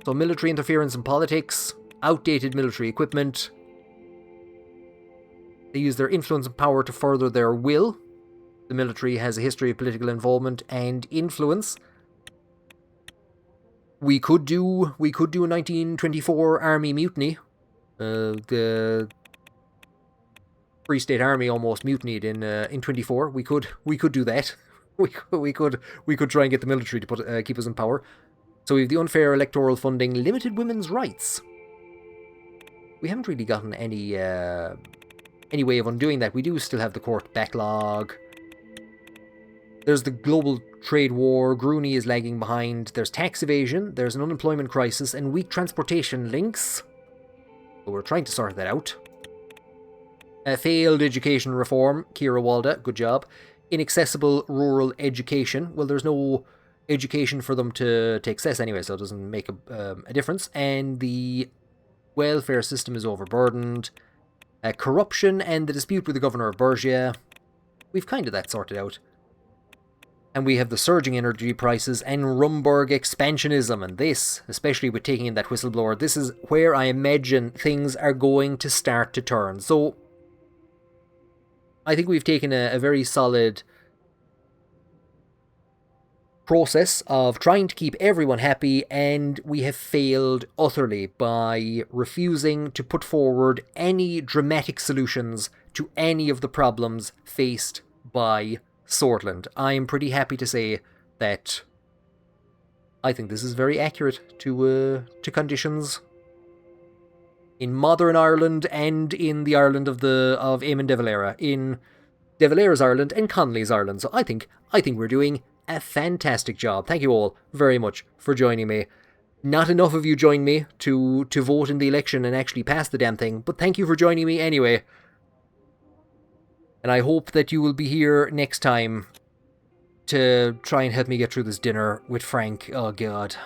So military interference in politics, outdated military equipment. They use their influence and power to further their will. The military has a history of political involvement and influence. We could do a 1924 army mutiny. The Free State Army almost mutinied in 24. We could do that. We could try and get the military to keep us in power. So we have the unfair electoral funding, limited women's rights. We haven't really gotten any way of undoing that. We do still have the court backlog. There's the global trade war. Groony is lagging behind. There's tax evasion. There's an unemployment crisis and weak transportation links. So we're trying to sort that out. Failed education reform. Kira Walda, good job. Inaccessible rural education. Well, there's no education for them to access anyway, so it doesn't make a difference. And the welfare system is overburdened. Corruption and the dispute with the governor of Bergia. We've kind of that sorted out. And we have the surging energy prices and Rumburg expansionism. And this, especially with taking in that whistleblower, this is where I imagine things are going to start to turn. So I think we've taken a very solid process of trying to keep everyone happy, and we have failed utterly by refusing to put forward any dramatic solutions to any of the problems faced by Sordland. I'm pretty happy to say that I think this is very accurate to conditions in modern Ireland and in the Ireland of Éamon de Valera, in de Valera's Ireland and Connolly's Ireland. So I think we're doing a fantastic job. Thank you all very much for joining me. Not enough of you joined me to vote in the election and actually pass the damn thing, but thank you for joining me anyway. And I hope that you will be here next time to try and help me get through this dinner with Frank. Oh, God.